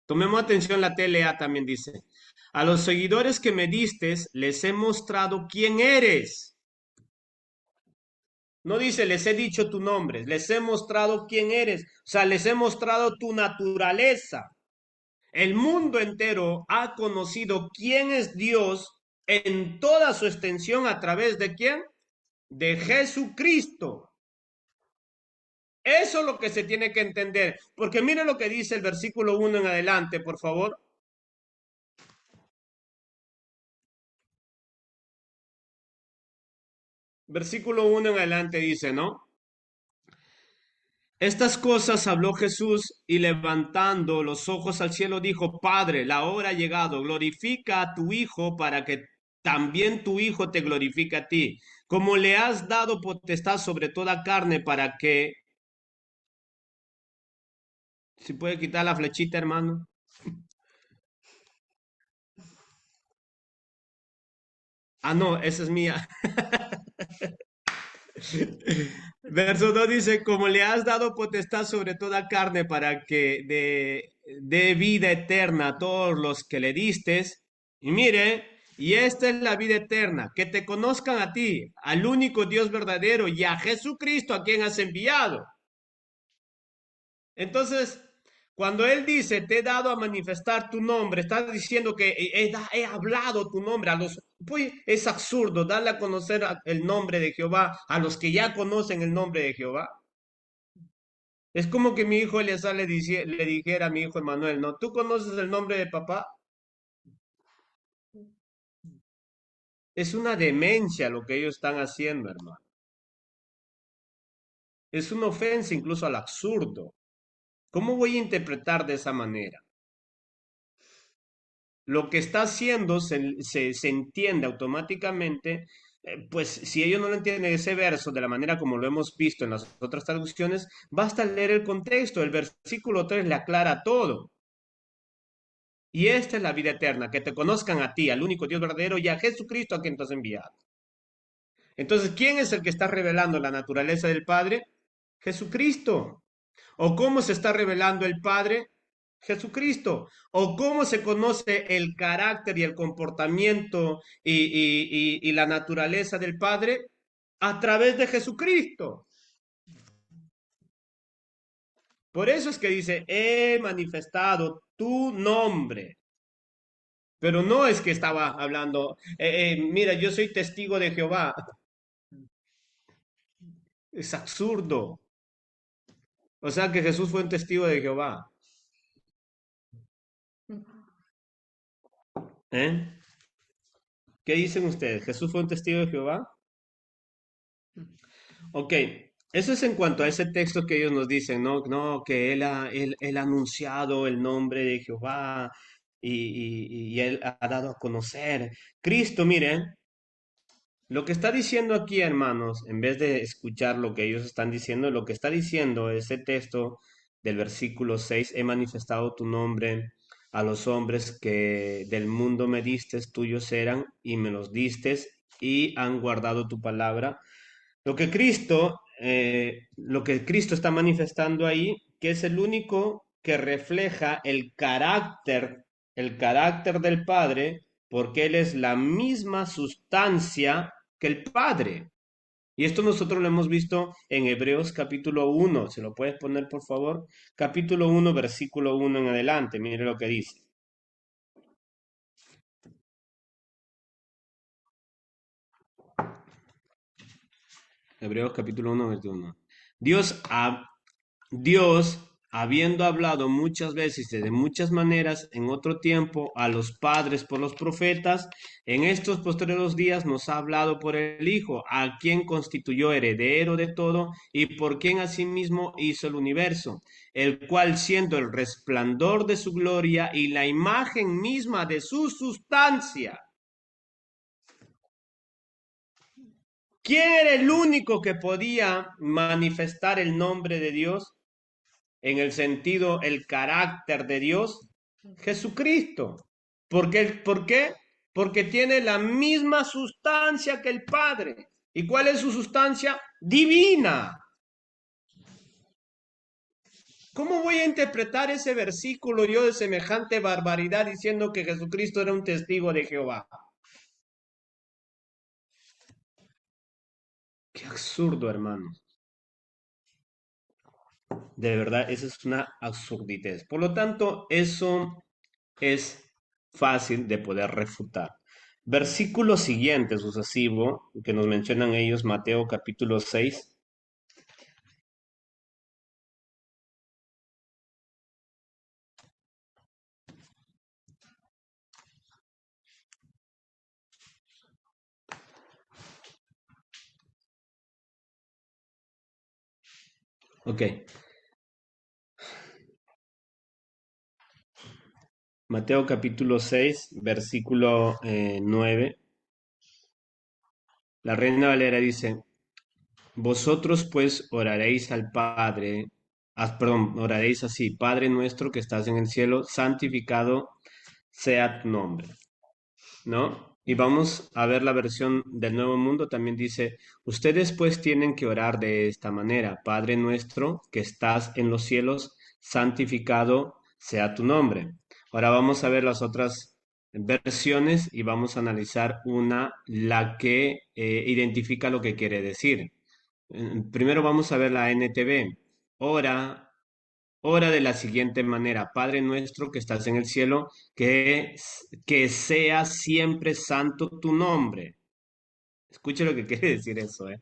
Tomemos atención, la TLA también dice, a los seguidores que me distes les he mostrado quién eres. No dice, les he dicho tu nombre, les he mostrado quién eres, o sea, les he mostrado tu naturaleza. El mundo entero ha conocido quién es Dios en toda su extensión a través de quién? De Jesucristo. Eso es lo que se tiene que entender, porque mire lo que dice el versículo 1 en adelante, por favor. Versículo 1 en adelante dice, ¿no? Estas cosas habló Jesús y levantando los ojos al cielo dijo, Padre, la hora ha llegado, glorifica a tu Hijo para que también tu Hijo te glorifique a ti, como le has dado potestad sobre toda carne para que, si puede quitar la flechita, hermano. Ah, no, esa es mía. Verso 2 dice, como le has dado potestad sobre toda carne para que dé vida eterna a todos los que le distes. Y mire, y esta es la vida eterna, que te conozcan a ti, al único Dios verdadero y a Jesucristo a quien has enviado. Entonces, cuando Él dice, te he dado a manifestar tu nombre, está diciendo que he hablado tu nombre a los... Pues es absurdo darle a conocer el nombre de Jehová a los que ya conocen el nombre de Jehová. Es como que mi hijo Eleazar le dijera a mi hijo Emanuel, ¿no? ¿Tú conoces el nombre de papá? Es una demencia lo que ellos están haciendo, hermano. Es una ofensa incluso al absurdo. ¿Cómo voy a interpretar de esa manera? Lo que está haciendo se entiende automáticamente, pues si ellos no lo entienden ese verso de la manera como lo hemos visto en las otras traducciones, basta leer el contexto, el versículo 3 le aclara todo. Y esta es la vida eterna, que te conozcan a ti, al único Dios verdadero, y a Jesucristo a quien te has enviado. Entonces, ¿quién es el que está revelando la naturaleza del Padre? Jesucristo. ¿O cómo se está revelando el Padre? Jesucristo. ¿O cómo se conoce el carácter y el comportamiento y la naturaleza del Padre? A través de Jesucristo. Por eso es que dice, he manifestado tu nombre. Pero no es que estaba hablando, mira, yo soy testigo de Jehová. Es absurdo. O sea que Jesús fue un testigo de Jehová. ¿Eh? ¿Qué dicen ustedes? ¿Jesús fue un testigo de Jehová? Ok, eso es en cuanto a ese texto que ellos nos dicen, ¿no? No, que él ha anunciado el nombre de Jehová y él ha dado a conocer. Cristo, miren, lo que está diciendo aquí, hermanos, en vez de escuchar lo que ellos están diciendo, lo que está diciendo ese texto del versículo 6: he manifestado tu nombre a los hombres que del mundo me distes, tuyos eran y me los distes y han guardado tu palabra. Lo que Cristo está manifestando ahí, que es el único que refleja el carácter del Padre, porque Él es la misma sustancia que el Padre. Y esto nosotros lo hemos visto en Hebreos capítulo 1. ¿Se lo puedes poner, por favor? Capítulo 1, versículo 1 en adelante. Mire lo que dice. Hebreos capítulo 1, versículo 1. Dios, habiendo hablado muchas veces y de muchas maneras en otro tiempo a los padres por los profetas, en estos posteriores días nos ha hablado por el Hijo, a quien constituyó heredero de todo y por quien asimismo hizo el universo, el cual siendo el resplandor de su gloria y la imagen misma de su sustancia. ¿Quién era el único que podía manifestar el nombre de Dios? En el sentido, el carácter de Dios, Jesucristo. ¿Por qué? Porque tiene la misma sustancia que el Padre. ¿Y cuál es su sustancia? Divina. ¿Cómo voy a interpretar ese versículo yo de semejante barbaridad diciendo que Jesucristo era un testigo de Jehová? Qué absurdo, hermano. De verdad, esa es una absurditez. Por lo tanto, eso es fácil de poder refutar. Versículo siguiente, sucesivo, que nos mencionan ellos, Mateo capítulo 6. Ok, Mateo capítulo 6, versículo 9. La Reina Valera dice, vosotros pues oraréis al Padre, perdón, oraréis así: Padre nuestro que estás en el cielo, santificado sea tu nombre, ¿no? Y vamos a ver la versión del Nuevo Mundo. También dice, ustedes pues tienen que orar de esta manera. Padre nuestro que estás en los cielos, santificado sea tu nombre. Ahora vamos a ver las otras versiones y vamos a analizar una, la que identifica lo que quiere decir. Primero vamos a ver la NTV. Ora, ora de la siguiente manera, Padre nuestro que estás en el cielo, que sea siempre santo tu nombre. Escuche lo que quiere decir eso, ¿eh?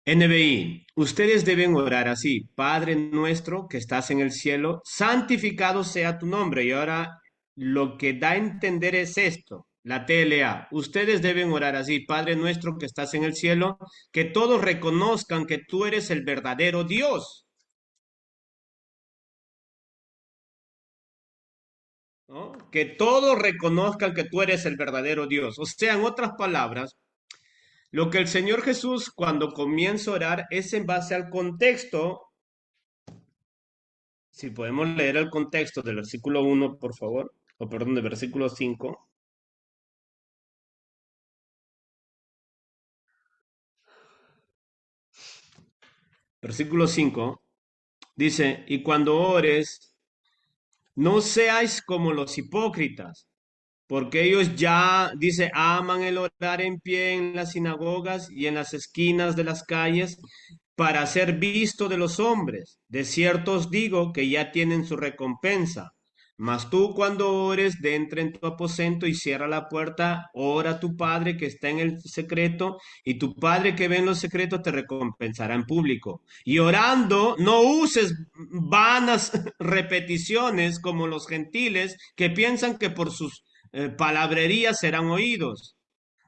NBI, ustedes deben orar así, Padre nuestro que estás en el cielo, santificado sea tu nombre. Y ahora lo que da a entender es esto, la TLA. Ustedes deben orar así, Padre nuestro que estás en el cielo, que todos reconozcan que tú eres el verdadero Dios, ¿no? Que todos reconozcan que tú eres el verdadero Dios. O sea, en otras palabras, lo que el Señor Jesús cuando comienza a orar es en base al contexto. Si podemos leer el contexto del versículo 1, por favor, o perdón, del versículo 5. Versículo 5 dice, y cuando ores, no seáis como los hipócritas, porque ellos ya, dice, aman el orar en pie en las sinagogas y en las esquinas de las calles para ser visto de los hombres. De cierto os digo que ya tienen su recompensa. Mas tú cuando ores, de entra en tu aposento y cierra la puerta, ora a tu Padre que está en el secreto, y tu Padre que ve en los secretos te recompensará en público. Y orando, no uses vanas repeticiones como los gentiles que piensan que por sus palabrerías serán oídos.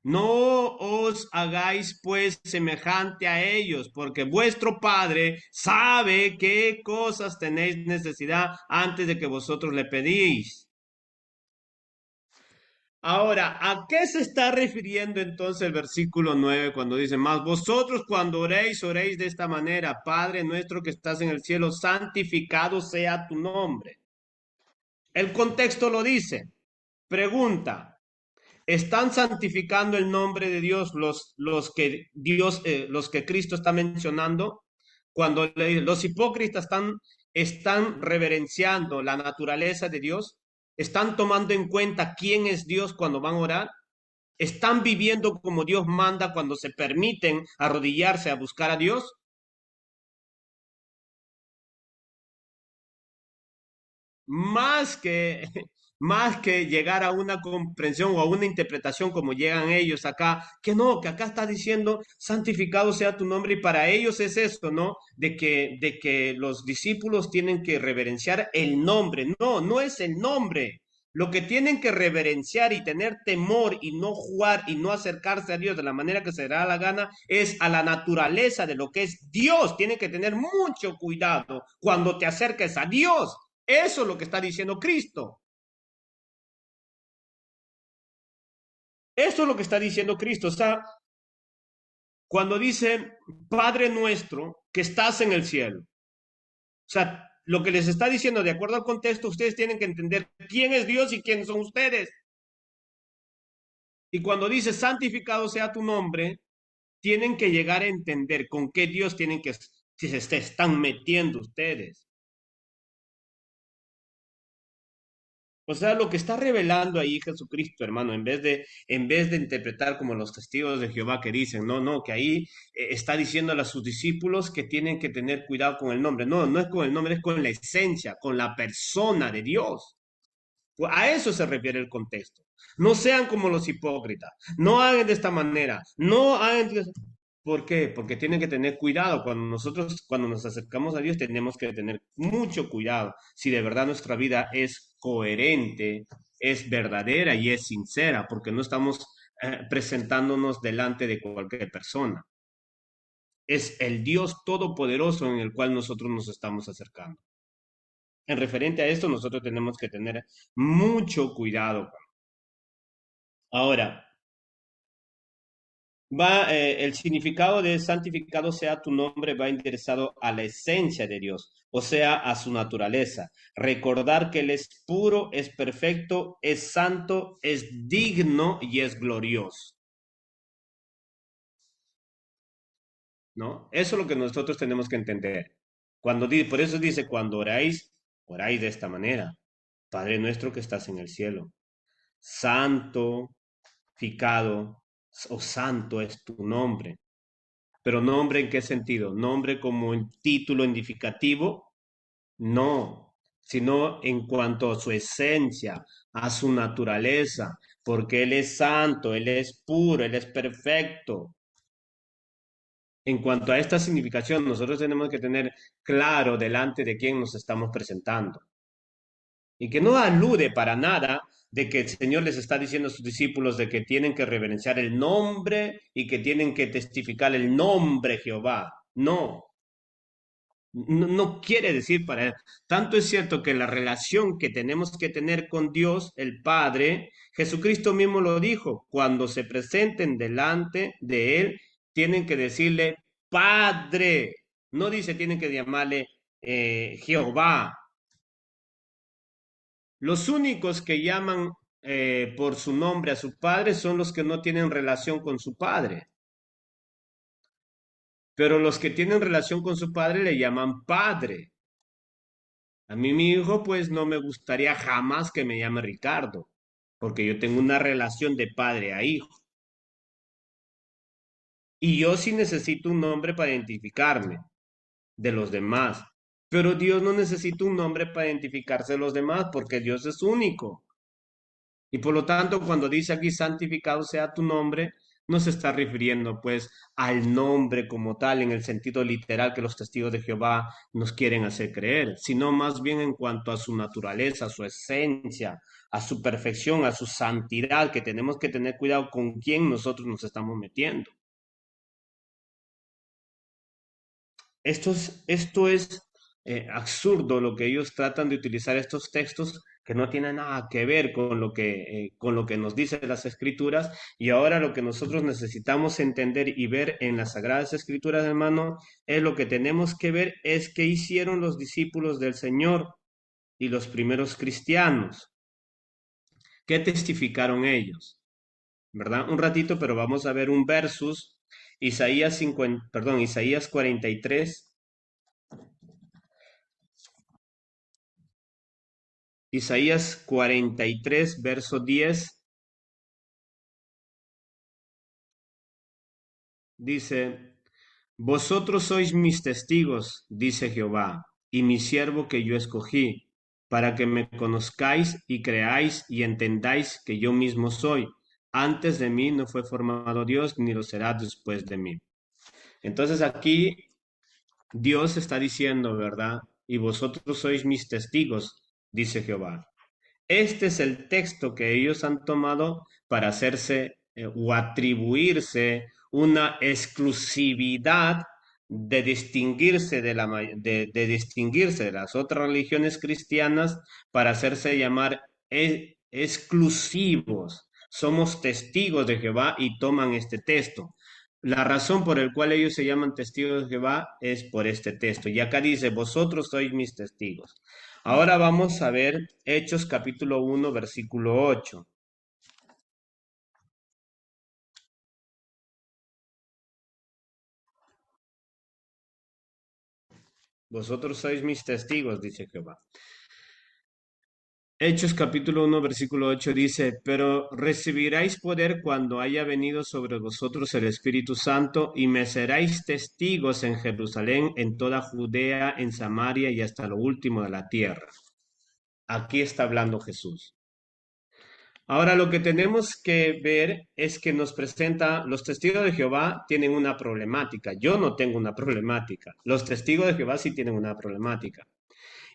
No os hagáis pues semejante a ellos, porque vuestro Padre sabe qué cosas tenéis necesidad antes de que vosotros le pedís. Ahora, ¿a qué se está refiriendo entonces el versículo 9 cuando dice, mas vosotros cuando oréis, oréis de esta manera, Padre nuestro que estás en el cielo, santificado sea tu nombre? El contexto lo dice. Pregunta, ¿están santificando el nombre de Dios los que Cristo está mencionando? Cuando los hipócritas están reverenciando la naturaleza de Dios, están tomando en cuenta quién es Dios cuando van a orar, están viviendo como Dios manda cuando se permiten arrodillarse a buscar a Dios. más que, más que llegar a una comprensión o a una interpretación como llegan ellos acá, que no, que acá está diciendo, santificado sea tu nombre, y para ellos es esto, ¿no? De que los discípulos tienen que reverenciar el nombre. No, no es el nombre. Lo que tienen que reverenciar y tener temor y no jugar y no acercarse a Dios de la manera que se da la gana es a la naturaleza de lo que es Dios. Tienen que tener mucho cuidado cuando te acerques a Dios. Eso es lo que está diciendo Cristo. Eso es lo que está diciendo Cristo. O sea, cuando dice, Padre nuestro que estás en el cielo. O sea, lo que les está diciendo, de acuerdo al contexto, ustedes tienen que entender quién es Dios y quién son ustedes. Y cuando dice, santificado sea tu nombre, tienen que llegar a entender con qué Dios tienen que, si se están metiendo ustedes. O sea, lo que está revelando ahí Jesucristo, hermano, en vez de interpretar como los testigos de Jehová que dicen, no, no, que ahí está diciendo a sus discípulos que tienen que tener cuidado con el nombre. No, no es con el nombre, es con la esencia, con la persona de Dios. Pues a eso se refiere el contexto. No sean como los hipócritas, no hagan de esta manera, no hagan... ¿Por qué? Porque tienen que tener cuidado. Cuando nos acercamos a Dios, tenemos que tener mucho cuidado. Si de verdad nuestra vida es coherente, es verdadera y es sincera, porque no estamos presentándonos delante de cualquier persona. Es el Dios todopoderoso en el cual nosotros nos estamos acercando. En referente a esto, nosotros tenemos que tener mucho cuidado. Ahora, el significado de santificado sea tu nombre va interesado a la esencia de Dios, o sea, a su naturaleza. Recordar que Él es puro, es perfecto, es santo, es digno y es glorioso, ¿no? Eso es lo que nosotros tenemos que entender. Por eso dice, cuando oráis, oráis de esta manera. Padre nuestro que estás en el cielo, santificado o santo es tu nombre. Pero nombre en qué sentido? Nombre como un título identificativo, no, sino en cuanto a su esencia, a su naturaleza, porque Él es santo, Él es puro, Él es perfecto. En cuanto a esta significación, nosotros tenemos que tener claro delante de quién nos estamos presentando y que no alude para nada de que el Señor les está diciendo a sus discípulos de que tienen que reverenciar el nombre y que tienen que testificar el nombre Jehová. No, no quiere decir para él. Tanto es cierto que la relación que tenemos que tener con Dios, el Padre, Jesucristo mismo lo dijo, cuando se presenten delante de Él, tienen que decirle Padre. No dice tienen que llamarle Jehová. Los únicos que llaman por su nombre a su Padre son los que no tienen relación con su Padre. Pero los que tienen relación con su Padre le llaman Padre. A mí mi hijo, pues no me gustaría jamás que me llame Ricardo, porque yo tengo una relación de padre a hijo. Y yo sí necesito un nombre para identificarme de los demás. Pero Dios no necesita un nombre para identificarse de los demás, porque Dios es único. Y por lo tanto, cuando dice aquí santificado sea tu nombre, no se está refiriendo pues al nombre como tal en el sentido literal que los testigos de Jehová nos quieren hacer creer, sino más bien en cuanto a su naturaleza, a su esencia, a su perfección, a su santidad, que tenemos que tener cuidado con quién nosotros nos estamos metiendo. Esto es absurdo lo que ellos tratan de utilizar estos textos que no tienen nada que ver con lo que nos dicen las escrituras y ahora lo que nosotros necesitamos entender y ver en las sagradas escrituras, hermano, es lo que tenemos que ver es qué hicieron los discípulos del Señor y los primeros cristianos, qué testificaron ellos, ¿verdad? Un ratito, pero vamos a ver un versus, Isaías 50, perdón, Isaías 43. Isaías 43, verso 10, dice, Vosotros sois mis testigos, dice Jehová, y mi siervo que yo escogí, para que me conozcáis y creáis y entendáis que yo mismo soy. Antes de mí no fue formado Dios, ni lo será después de mí. Entonces aquí Dios está diciendo, ¿verdad? Y vosotros sois mis testigos, dice Jehová. Este es el texto que ellos han tomado para hacerse o atribuirse una exclusividad de distinguirse de distinguirse de las otras religiones cristianas para hacerse llamar exclusivos. Somos testigos de Jehová y toman este texto. La razón por la cual ellos se llaman testigos de Jehová es por este texto. Y acá dice, vosotros sois mis testigos. Ahora vamos a ver Hechos capítulo 1, versículo 8. Vosotros sois mis testigos, dice Jehová. Hechos capítulo 1, versículo 8 dice, pero recibiréis poder cuando haya venido sobre vosotros el Espíritu Santo y me seréis testigos en Jerusalén, en toda Judea, en Samaria y hasta lo último de la tierra. Aquí está hablando Jesús. Ahora lo que tenemos que ver es que nos presenta, los testigos de Jehová tienen una problemática. Yo no tengo una problemática. Los testigos de Jehová sí tienen una problemática.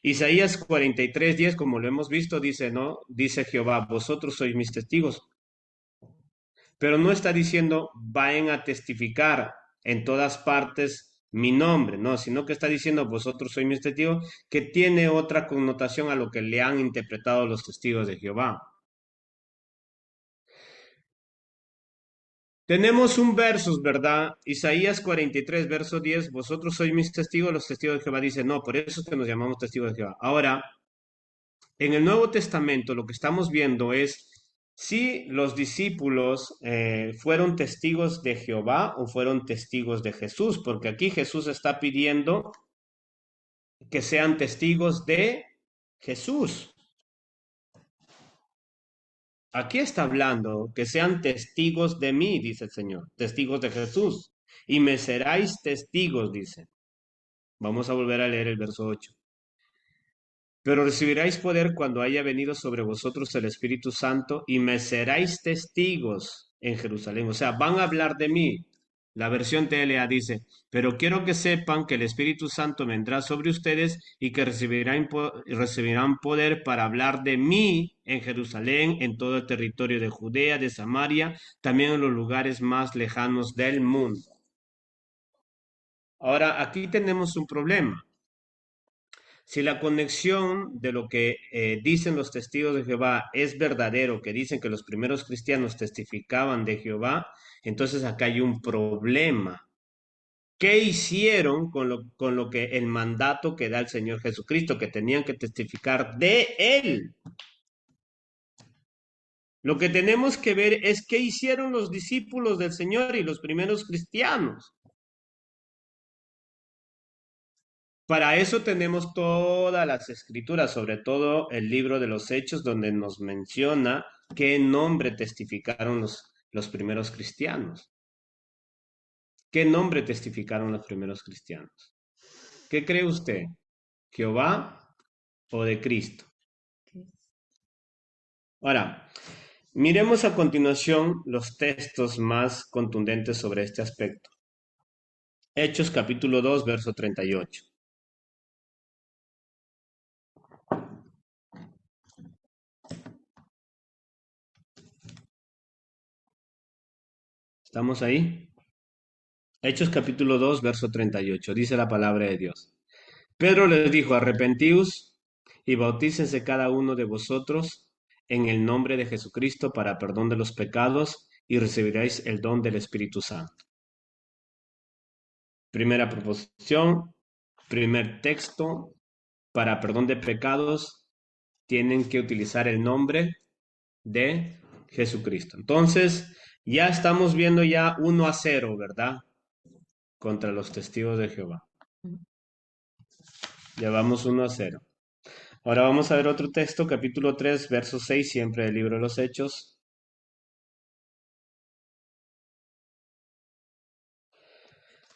Isaías 43:10, como lo hemos visto, dice, ¿no? Dice Jehová, vosotros sois mis testigos. Pero no está diciendo, vayan a testificar en todas partes mi nombre, no, sino que está diciendo, vosotros sois mis testigos, que tiene otra connotación a lo que le han interpretado los testigos de Jehová. Tenemos un verso, ¿verdad? Isaías 43, verso 10. Vosotros sois mis testigos, los testigos de Jehová. Dice, no, por eso es que nos llamamos testigos de Jehová. Ahora, en el Nuevo Testamento lo que estamos viendo es si los discípulos fueron testigos de Jehová o fueron testigos de Jesús, porque aquí Jesús está pidiendo que sean testigos de Jesús. Aquí está hablando que sean testigos de mí, dice el Señor, testigos de Jesús, y me seráis testigos, dice. Vamos a volver a leer el verso 8. Pero recibiréis poder cuando haya venido sobre vosotros el Espíritu Santo y me seréis testigos en Jerusalén. O sea, van a hablar de mí. La versión TLA dice, pero quiero que sepan que el Espíritu Santo vendrá sobre ustedes y que recibirán poder para hablar de mí en Jerusalén, en todo el territorio de Judea, de Samaria, también en los lugares más lejanos del mundo. Ahora, aquí tenemos un problema. Si la conexión de lo que dicen los testigos de Jehová es verdadero, que dicen que los primeros cristianos testificaban de Jehová, entonces acá hay un problema. ¿Qué hicieron con lo que el mandato que da el Señor Jesucristo, que tenían que testificar de Él? Lo que tenemos que ver es qué hicieron los discípulos del Señor y los primeros cristianos. Para eso tenemos todas las escrituras, sobre todo el libro de los Hechos, donde nos menciona qué nombre testificaron los primeros cristianos. ¿Qué nombre testificaron los primeros cristianos? ¿Qué cree usted? ¿Jehová o de Cristo? Ahora, miremos a continuación los textos más contundentes sobre este aspecto. Hechos capítulo 2, verso 38. ¿Estamos ahí? Hechos capítulo 2, verso 38. Dice la palabra de Dios. Pedro les dijo, arrepentíos y bautícense cada uno de vosotros en el nombre de Jesucristo para perdón de los pecados y recibiréis el don del Espíritu Santo. Primera proposición, primer texto, para perdón de pecados tienen que utilizar el nombre de Jesucristo. Entonces, ya estamos viendo ya 1-0, ¿verdad? Contra los testigos de Jehová. Ya vamos 1-0. Ahora vamos a ver otro texto, capítulo 3, verso 6, siempre del libro de los Hechos.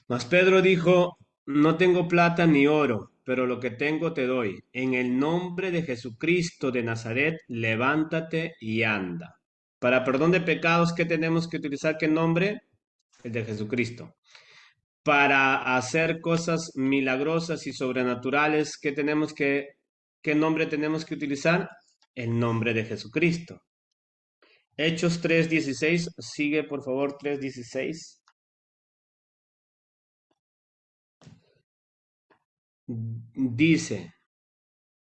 Mas Pedro dijo, no tengo plata ni oro, pero lo que tengo te doy. En el nombre de Jesucristo de Nazaret, levántate y anda. Para perdón de pecados, ¿qué tenemos que utilizar? ¿Qué nombre? El de Jesucristo. Para hacer cosas milagrosas y sobrenaturales, ¿qué nombre tenemos que utilizar? El nombre de Jesucristo. Hechos 3:16, sigue por favor 3:16. Dice,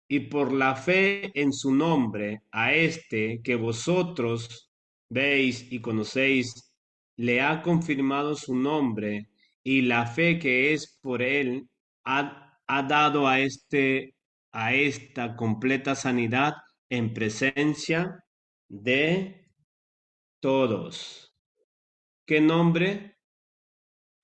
y por la fe en su nombre, a este que vosotros veis y conocéis, le ha confirmado su nombre, y la fe que es por él ha dado a esta completa sanidad en presencia de todos. ¿Qué nombre?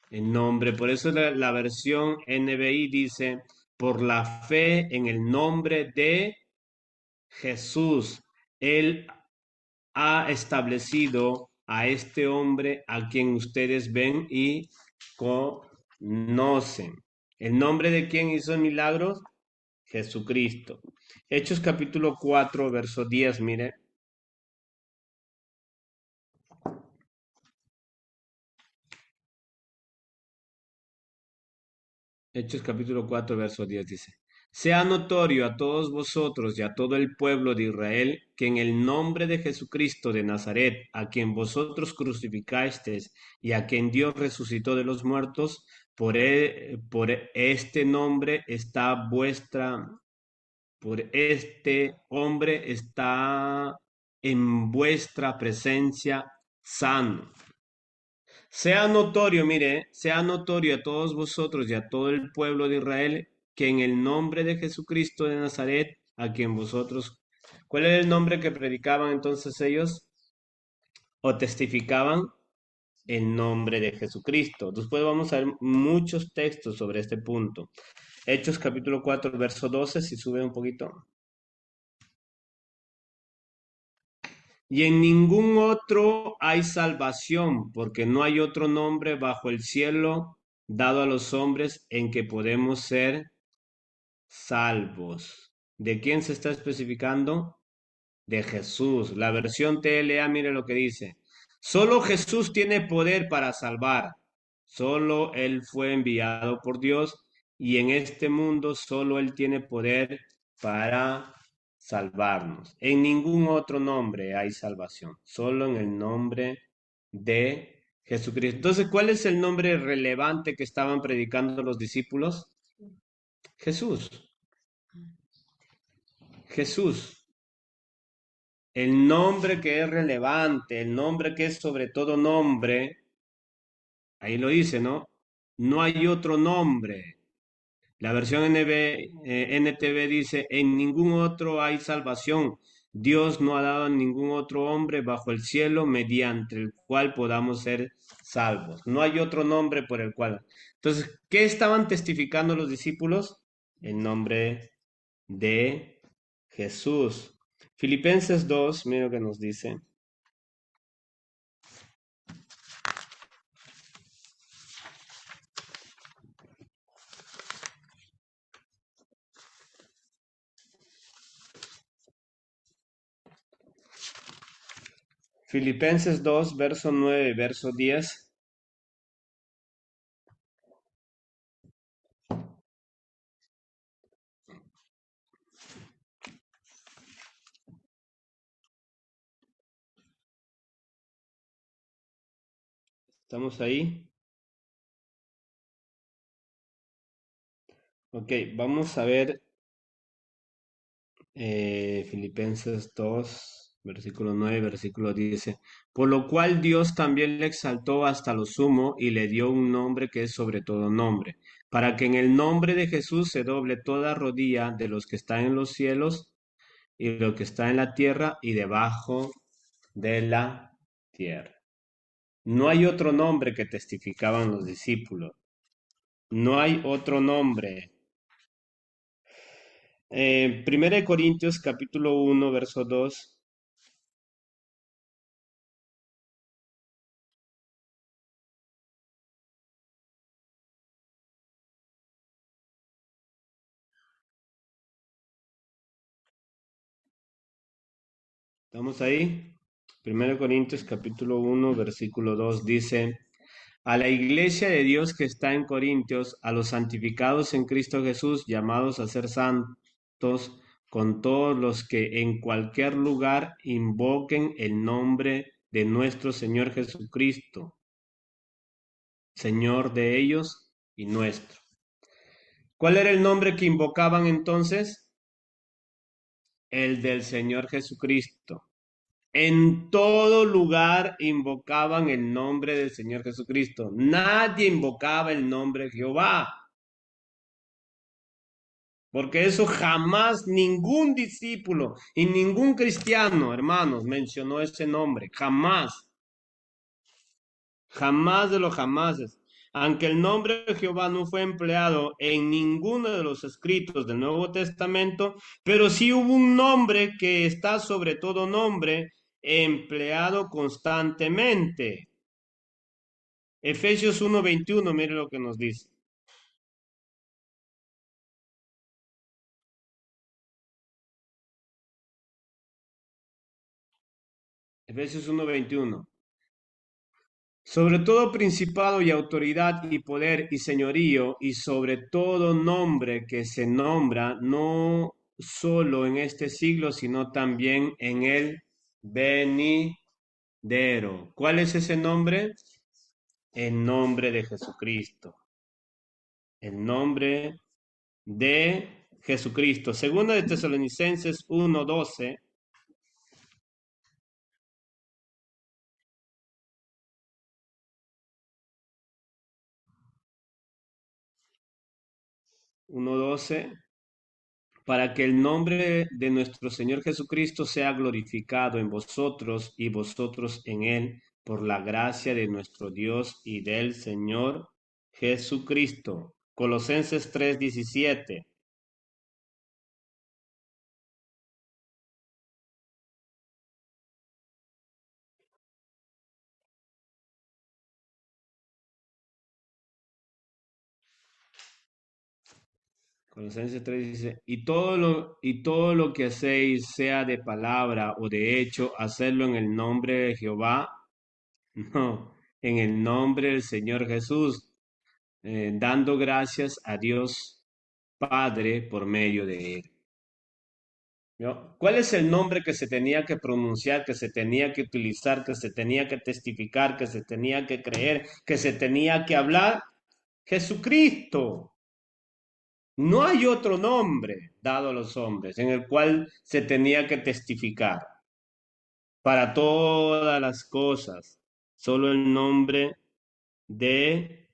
El nombre. Por eso la versión NBI dice, por la fe en el nombre de Jesús. Él ha establecido a este hombre a quien ustedes ven y conocen. ¿El nombre de quién hizo milagros? Jesucristo. Hechos capítulo 4, verso 10, mire. Hechos capítulo 4, verso 10 dice, sea notorio a todos vosotros y a todo el pueblo de Israel que en el nombre de Jesucristo de Nazaret, a quien vosotros crucificasteis y a quien Dios resucitó de los muertos, por este nombre está por este hombre está en vuestra presencia sano. Sea notorio, mire, sea notorio a todos vosotros y a todo el pueblo de Israel que en el nombre de Jesucristo de Nazaret, a quien vosotros, ¿cuál era el nombre que predicaban entonces ellos o testificaban? El nombre de Jesucristo. Después vamos a ver muchos textos sobre este punto. Hechos capítulo 4 verso 12, si sube un poquito. Y en ningún otro hay salvación, porque no hay otro nombre bajo el cielo dado a los hombres en que podemos ser salvos. ¿De quién se está especificando? De Jesús. La versión TLA, mire lo que dice. Solo Jesús tiene poder para salvar. Solo Él fue enviado por Dios y en este mundo solo Él tiene poder para salvarnos. En ningún otro nombre hay salvación, solo en el nombre de Jesucristo. Entonces, ¿cuál es el nombre relevante que estaban predicando los discípulos? Jesús. Jesús. El nombre que es relevante, el nombre que es sobre todo nombre, ahí lo dice, ¿no? No hay otro nombre. La versión NTV dice, en ningún otro hay salvación. Dios no ha dado a ningún otro hombre bajo el cielo mediante el cual podamos ser salvos. No hay otro nombre por el cual. Entonces, ¿qué estaban testificando los discípulos? El nombre de Jesús. Filipenses 2, mira lo que nos dice. Filipenses 2, verso 9, verso 10. ¿Estamos ahí? Ok, vamos a ver Filipenses 2, versículo 9, versículo 10. Por lo cual Dios también le exaltó hasta lo sumo y le dio un nombre que es sobre todo nombre, para que en el nombre de Jesús se doble toda rodilla de los que están en los cielos y de lo que está en la tierra y debajo de la tierra. No hay otro nombre que testificaban los discípulos. No hay otro nombre. Primera de Corintios capítulo 1 verso 2. ¿Estamos ahí? Primera de Corintios capítulo 1 versículo 2 dice, a la iglesia de Dios que está en Corintios, a los santificados en Cristo Jesús, llamados a ser santos, con todos los que en cualquier lugar invoquen el nombre de nuestro Señor Jesucristo, Señor de ellos y nuestro. ¿Cuál era el nombre que invocaban entonces? El del Señor Jesucristo. En todo lugar invocaban el nombre del Señor Jesucristo. Nadie invocaba el nombre de Jehová. Porque eso jamás ningún discípulo y ningún cristiano, hermanos, mencionó ese nombre. Jamás. Jamás de los jamases. Aunque el nombre de Jehová no fue empleado en ninguno de los escritos del Nuevo Testamento, pero sí hubo un nombre que está sobre todo nombre empleado constantemente. Efesios 1:21, mire lo que nos dice. Efesios 1:21. Sobre todo principado y autoridad y poder y señorío y sobre todo nombre que se nombra no solo en este siglo, sino también en el venidero. ¿Cuál es ese nombre? El nombre de Jesucristo. El nombre de Jesucristo. Segunda de Tesalonicenses 1:12. 1:12, para que el nombre de nuestro Señor Jesucristo sea glorificado en vosotros y vosotros en Él, por la gracia de nuestro Dios y del Señor Jesucristo. Colosenses 3:17. Colosenses 3 dice, y todo lo que hacéis, sea de palabra o de hecho, hacedlo en el nombre de Jehová, no, en el nombre del Señor Jesús, dando gracias a Dios Padre por medio de él. ¿No? ¿Cuál es el nombre que se tenía que pronunciar, que se tenía que utilizar, que se tenía que testificar, que se tenía que creer, que se tenía que hablar? Jesucristo. No hay otro nombre dado a los hombres en el cual se tenía que testificar para todas las cosas. Solo el nombre de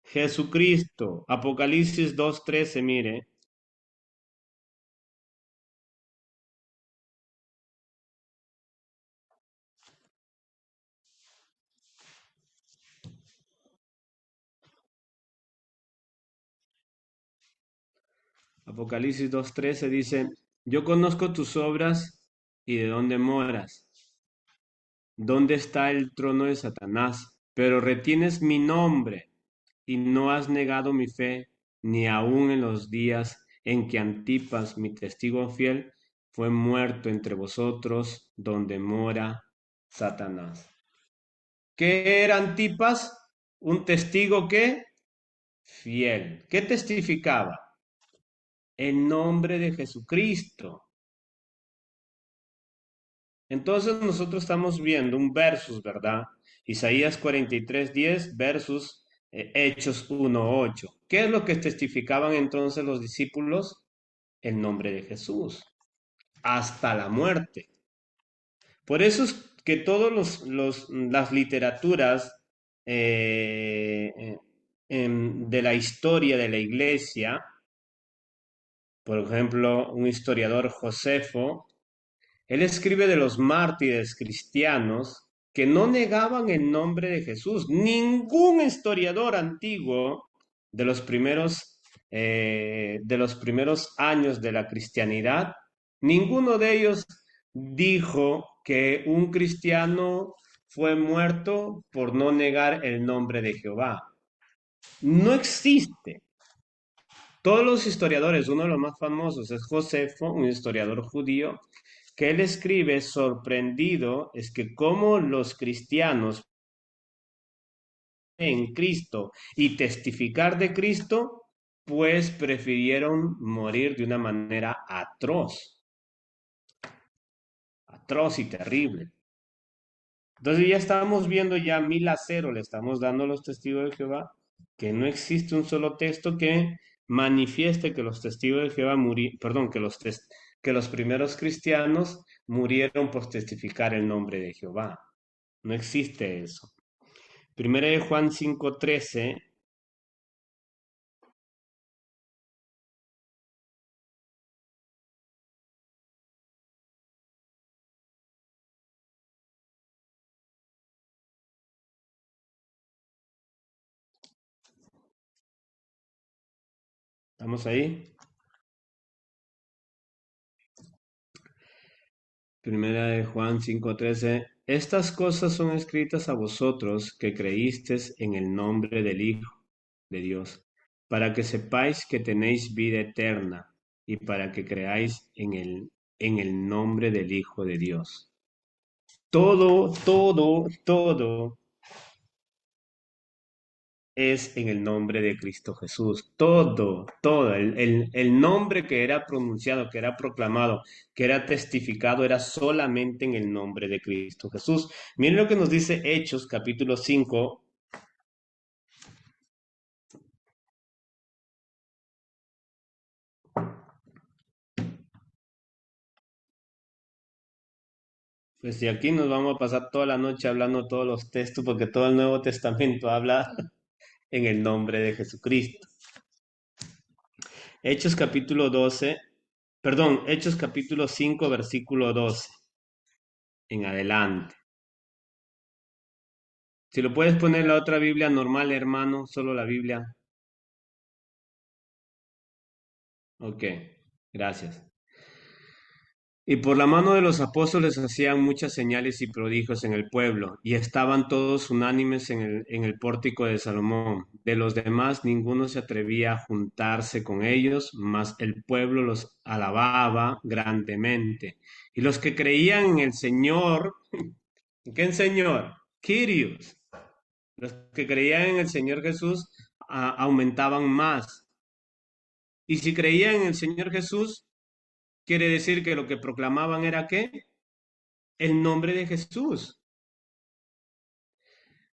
Jesucristo. Apocalipsis 2:13, mire. Apocalipsis 2:13 dice, yo conozco tus obras y de dónde moras, dónde está el trono de Satanás, pero retienes mi nombre y no has negado mi fe, ni aun en los días en que Antipas, mi testigo fiel, fue muerto entre vosotros, donde mora Satanás. ¿Qué era Antipas? Un testigo que fiel. ¿Qué testificaba? El nombre de Jesucristo. Entonces nosotros estamos viendo un versus, ¿verdad? Isaías 43:10 versus Hechos 1:8. ¿Qué es lo que testificaban entonces los discípulos? El nombre de Jesús, hasta la muerte. Por eso es que todas las literaturas eh, eh, de la historia de la iglesia, por ejemplo, un historiador Josefo, él escribe de los mártires cristianos que no negaban el nombre de Jesús. Ningún historiador antiguo de los primeros años de la cristianidad, ninguno de ellos dijo que un cristiano fue muerto por no negar el nombre de Jehová. No existe. Todos los historiadores, uno de los más famosos es Josefo, un historiador judío, que él escribe sorprendido es que como los cristianos en Cristo y testificar de Cristo, pues prefirieron morir de una manera atroz y terrible. Entonces ya estamos viendo ya 1000-0, le estamos dando a los testigos de Jehová que no existe un solo texto que manifieste que los testigos de Jehová perdón, que los primeros cristianos murieron por testificar el nombre de Jehová. No existe eso. Primera de Juan 5:13. ¿Estamos ahí? Primera de Juan 5:13. Estas cosas son escritas a vosotros que creísteis en el nombre del Hijo de Dios, para que sepáis que tenéis vida eterna y para que creáis en el nombre del Hijo de Dios. Todo, todo, todo es en el nombre de Cristo Jesús. Todo, todo. El nombre que era pronunciado, que era proclamado, que era testificado, era solamente en el nombre de Cristo Jesús. Miren lo que nos dice Hechos capítulo 5. Pues de aquí nos vamos a pasar toda la noche hablando todos los textos, porque todo el Nuevo Testamento habla en el nombre de Jesucristo. Hechos capítulo 12, perdón, Hechos capítulo 5, versículo 12 en adelante. Si lo puedes poner la otra Biblia normal, hermano, solo la Biblia. Ok, gracias. Y por la mano de los apóstoles hacían muchas señales y prodigios en el pueblo, y estaban todos unánimes en el pórtico de Salomón. De los demás ninguno se atrevía a juntarse con ellos, mas el pueblo los alababa grandemente. Y los que creían en el Señor, ¿qué Señor? Kyrios. Los que creían en el Señor Jesús aumentaban más. Y si creían en el Señor Jesús, quiere decir que lo que proclamaban era ¿qué? El nombre de Jesús.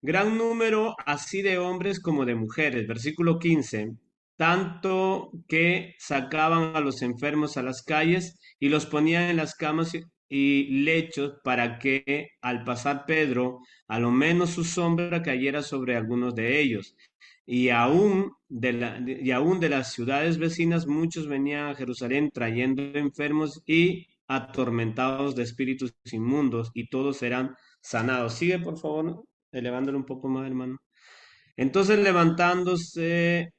Gran número así de hombres como de mujeres. Versículo 15. Tanto que sacaban a los enfermos a las calles y los ponían en las camas y lechos para que al pasar Pedro, a lo menos su sombra cayera sobre algunos de ellos. Y aún de las ciudades vecinas muchos venían a Jerusalén trayendo enfermos y atormentados de espíritus inmundos, y todos eran sanados. Sigue, por favor, elevándolo un poco más, hermano. Entonces levantándose,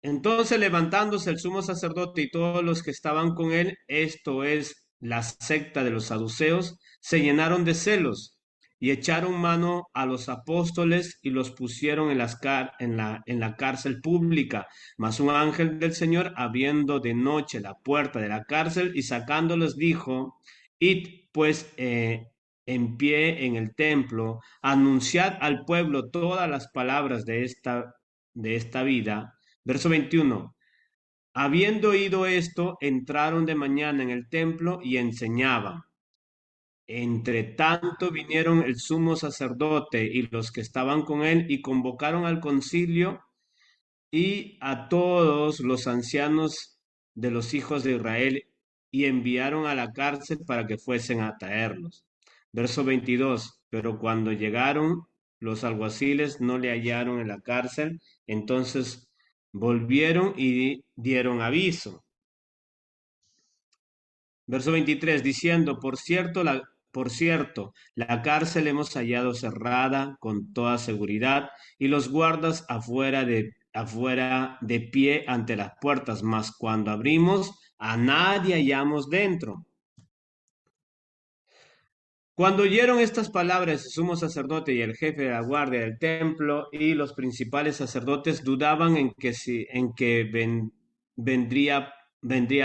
entonces levantándose el sumo sacerdote y todos los que estaban con él, esto es la secta de los saduceos, se llenaron de celos y echaron mano a los apóstoles y los pusieron en la cárcel pública. Mas un ángel del Señor, abriendo de noche la puerta de la cárcel y sacándolos, dijo: Id pues en pie en el templo, anunciad al pueblo todas las palabras de esta vida. Verso 21. Habiendo oído esto, entraron de mañana en el templo y enseñaban. Entre tanto vinieron el sumo sacerdote y los que estaban con él y convocaron al concilio y a todos los ancianos de los hijos de Israel, y enviaron a la cárcel para que fuesen a traerlos. Verso 22. Pero cuando llegaron, los alguaciles no le hallaron en la cárcel, entonces volvieron y dieron aviso. Verso 23, diciendo: por cierto, la cárcel hemos hallado cerrada con toda seguridad, y los guardas afuera de pie ante las puertas, mas cuando abrimos, a nadie hallamos dentro. Cuando oyeron estas palabras, el sumo sacerdote y el jefe de la guardia del templo y los principales sacerdotes dudaban en que vendría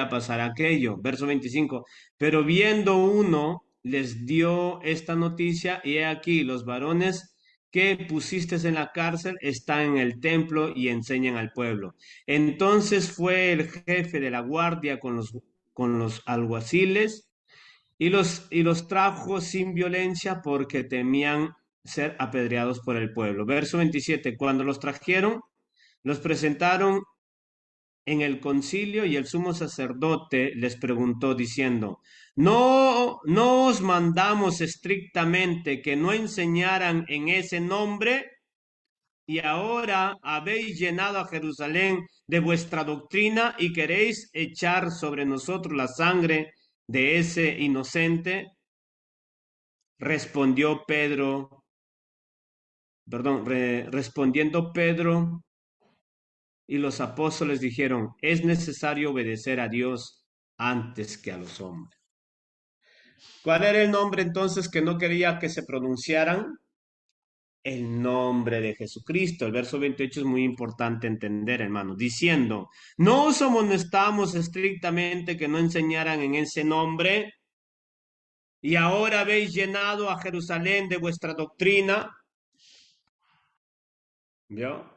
a pasar aquello. Verso 25. Pero viendo uno, les dio esta noticia: y he aquí, los varones que pusiste en la cárcel están en el templo y enseñan al pueblo. Entonces fue el jefe de la guardia con los alguaciles y los trajo sin violencia, porque temían ser apedreados por el pueblo. Verso 27. Cuando los trajeron, los presentaron en el concilio, y el sumo sacerdote les preguntó diciendo: ¿No os mandamos estrictamente que no enseñaran en ese nombre? Y ahora habéis llenado a Jerusalén de vuestra doctrina y queréis echar sobre nosotros la sangre de ese inocente. Respondió Pedro, perdón, respondiendo Pedro y los apóstoles dijeron: es necesario obedecer a Dios antes que a los hombres. ¿Cuál era el nombre entonces que no quería que se pronunciaran? El nombre de Jesucristo. El verso 28 es muy importante entender, hermano, diciendo: no os amonestamos estrictamente que no enseñaran en ese nombre, y ahora habéis llenado a Jerusalén de vuestra doctrina. ¿Vio?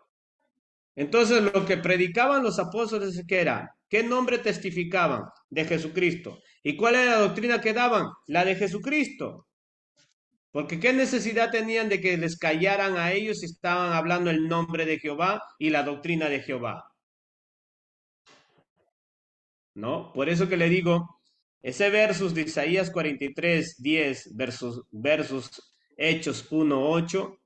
Entonces, lo que predicaban los apóstoles, ¿qué era? ¿Qué nombre testificaban? De Jesucristo. ¿Y cuál era la doctrina que daban? La de Jesucristo. Porque ¿qué necesidad tenían de que les callaran a ellos si estaban hablando el nombre de Jehová y la doctrina de Jehová? ¿No? Por eso que le digo, ese versus de Isaías 43:10 versus Hechos 1:8,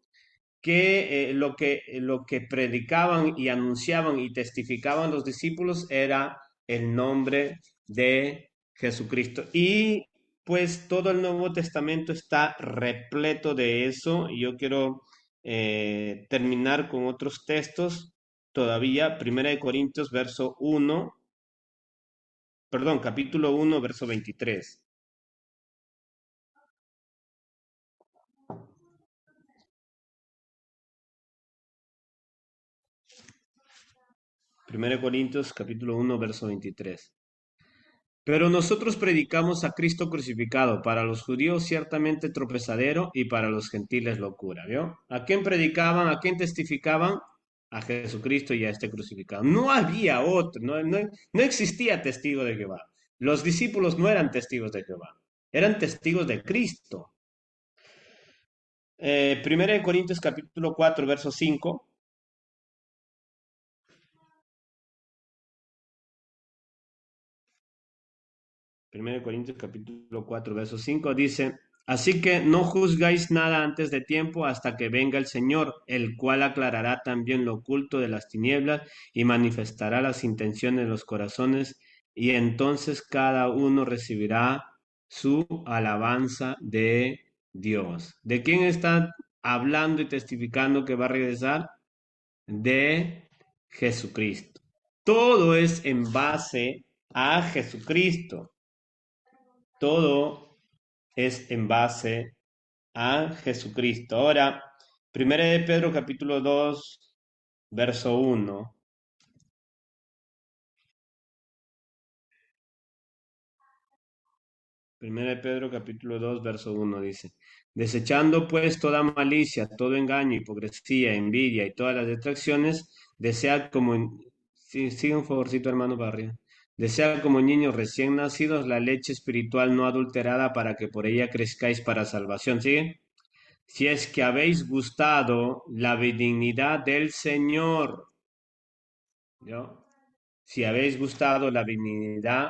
que lo que predicaban y anunciaban y testificaban los discípulos era el nombre de Jesucristo. Y pues todo el Nuevo Testamento está repleto de eso. Y yo quiero terminar con otros textos todavía. Primera de Corintios, verso 1, perdón, capítulo 1, verso 23. Primera de Corintios, capítulo 1, verso 23. Pero nosotros predicamos a Cristo crucificado, para los judíos ciertamente tropezadero y para los gentiles locura, ¿vio? ¿A quién predicaban? ¿A quién testificaban? A Jesucristo y a este crucificado. No había otro, no existía testigo de Jehová. Los discípulos no eran testigos de Jehová, eran testigos de Cristo. Primera de Corintios capítulo 4, verso 5. Primero de Corintios capítulo 4 verso 5 dice, así que no juzgáis nada antes de tiempo hasta que venga el Señor, el cual aclarará también lo oculto de las tinieblas y manifestará las intenciones de los corazones, y entonces cada uno recibirá su alabanza de Dios. ¿De quién está hablando y testificando que va a regresar? De Jesucristo. Todo es en base a Jesucristo. Todo es en base a Jesucristo. Ahora, Primera de Pedro capítulo 2 verso 1. Primera de Pedro capítulo 2 verso 1 dice, desechando pues toda malicia, todo engaño, hipocresía, envidia y todas las detracciones, desead como... Sí, sigue un favorcito, hermano Barria. Desead como niños recién nacidos la leche espiritual no adulterada para que por ella crezcáis para salvación. ¿Sigue? Si es que habéis gustado la benignidad del Señor, ¿yo? Si habéis gustado la benignidad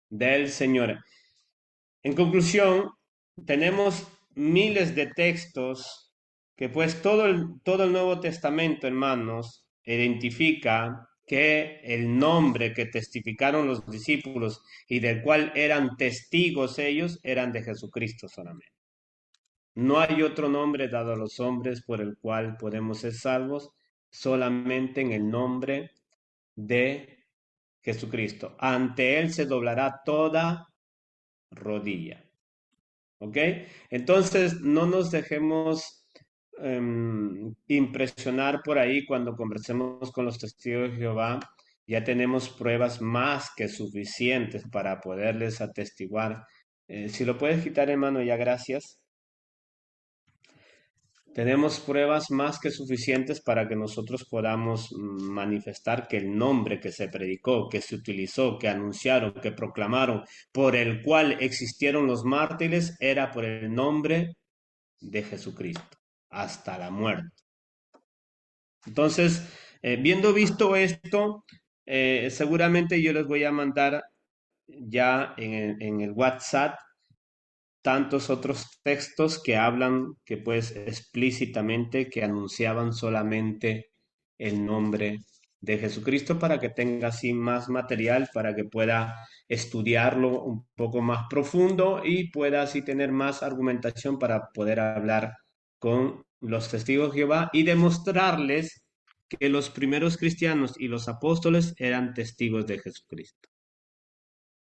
del Señor. En conclusión, tenemos miles de textos que pues todo el Nuevo Testamento, hermanos, identifica que el nombre que testificaron los discípulos y del cual eran testigos ellos eran de Jesucristo solamente. No hay otro nombre dado a los hombres por el cual podemos ser salvos, solamente en el nombre de Jesucristo. Ante Él se doblará toda rodilla. ¿Ok? Entonces, no nos dejemos impresionar por ahí cuando conversemos con los testigos de Jehová. Ya tenemos pruebas más que suficientes para poderles atestiguar. Si lo puedes quitar, hermano, ya gracias. Tenemos pruebas más que suficientes para que nosotros podamos manifestar que el nombre que se predicó, que se utilizó, que anunciaron, que proclamaron, por el cual existieron los mártires, era por el nombre de Jesucristo, hasta la muerte. Entonces, viendo visto esto, seguramente yo les voy a mandar ya en el WhatsApp tantos otros textos que hablan, que pues explícitamente, que anunciaban solamente el nombre de Jesucristo para que tenga así más material, para que pueda estudiarlo un poco más profundo y pueda así tener más argumentación para poder hablar con los testigos de Jehová y demostrarles que los primeros cristianos y los apóstoles eran testigos de Jesucristo.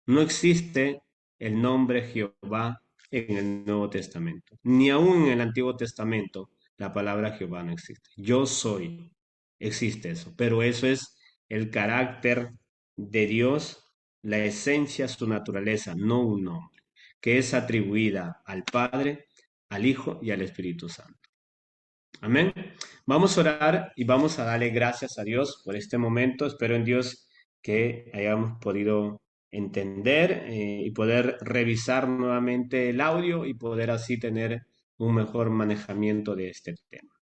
No existe el nombre Jehová en el Nuevo Testamento, ni aún en el Antiguo Testamento la palabra Jehová no existe. Yo soy, existe eso, pero eso es el carácter de Dios, la esencia, su naturaleza, no un nombre, que es atribuida al Padre, al Hijo y al Espíritu Santo. Amén. Vamos a orar y vamos a darle gracias a Dios por este momento. Espero en Dios que hayamos podido entender y poder revisar nuevamente el audio y poder así tener un mejor manejamiento de este tema.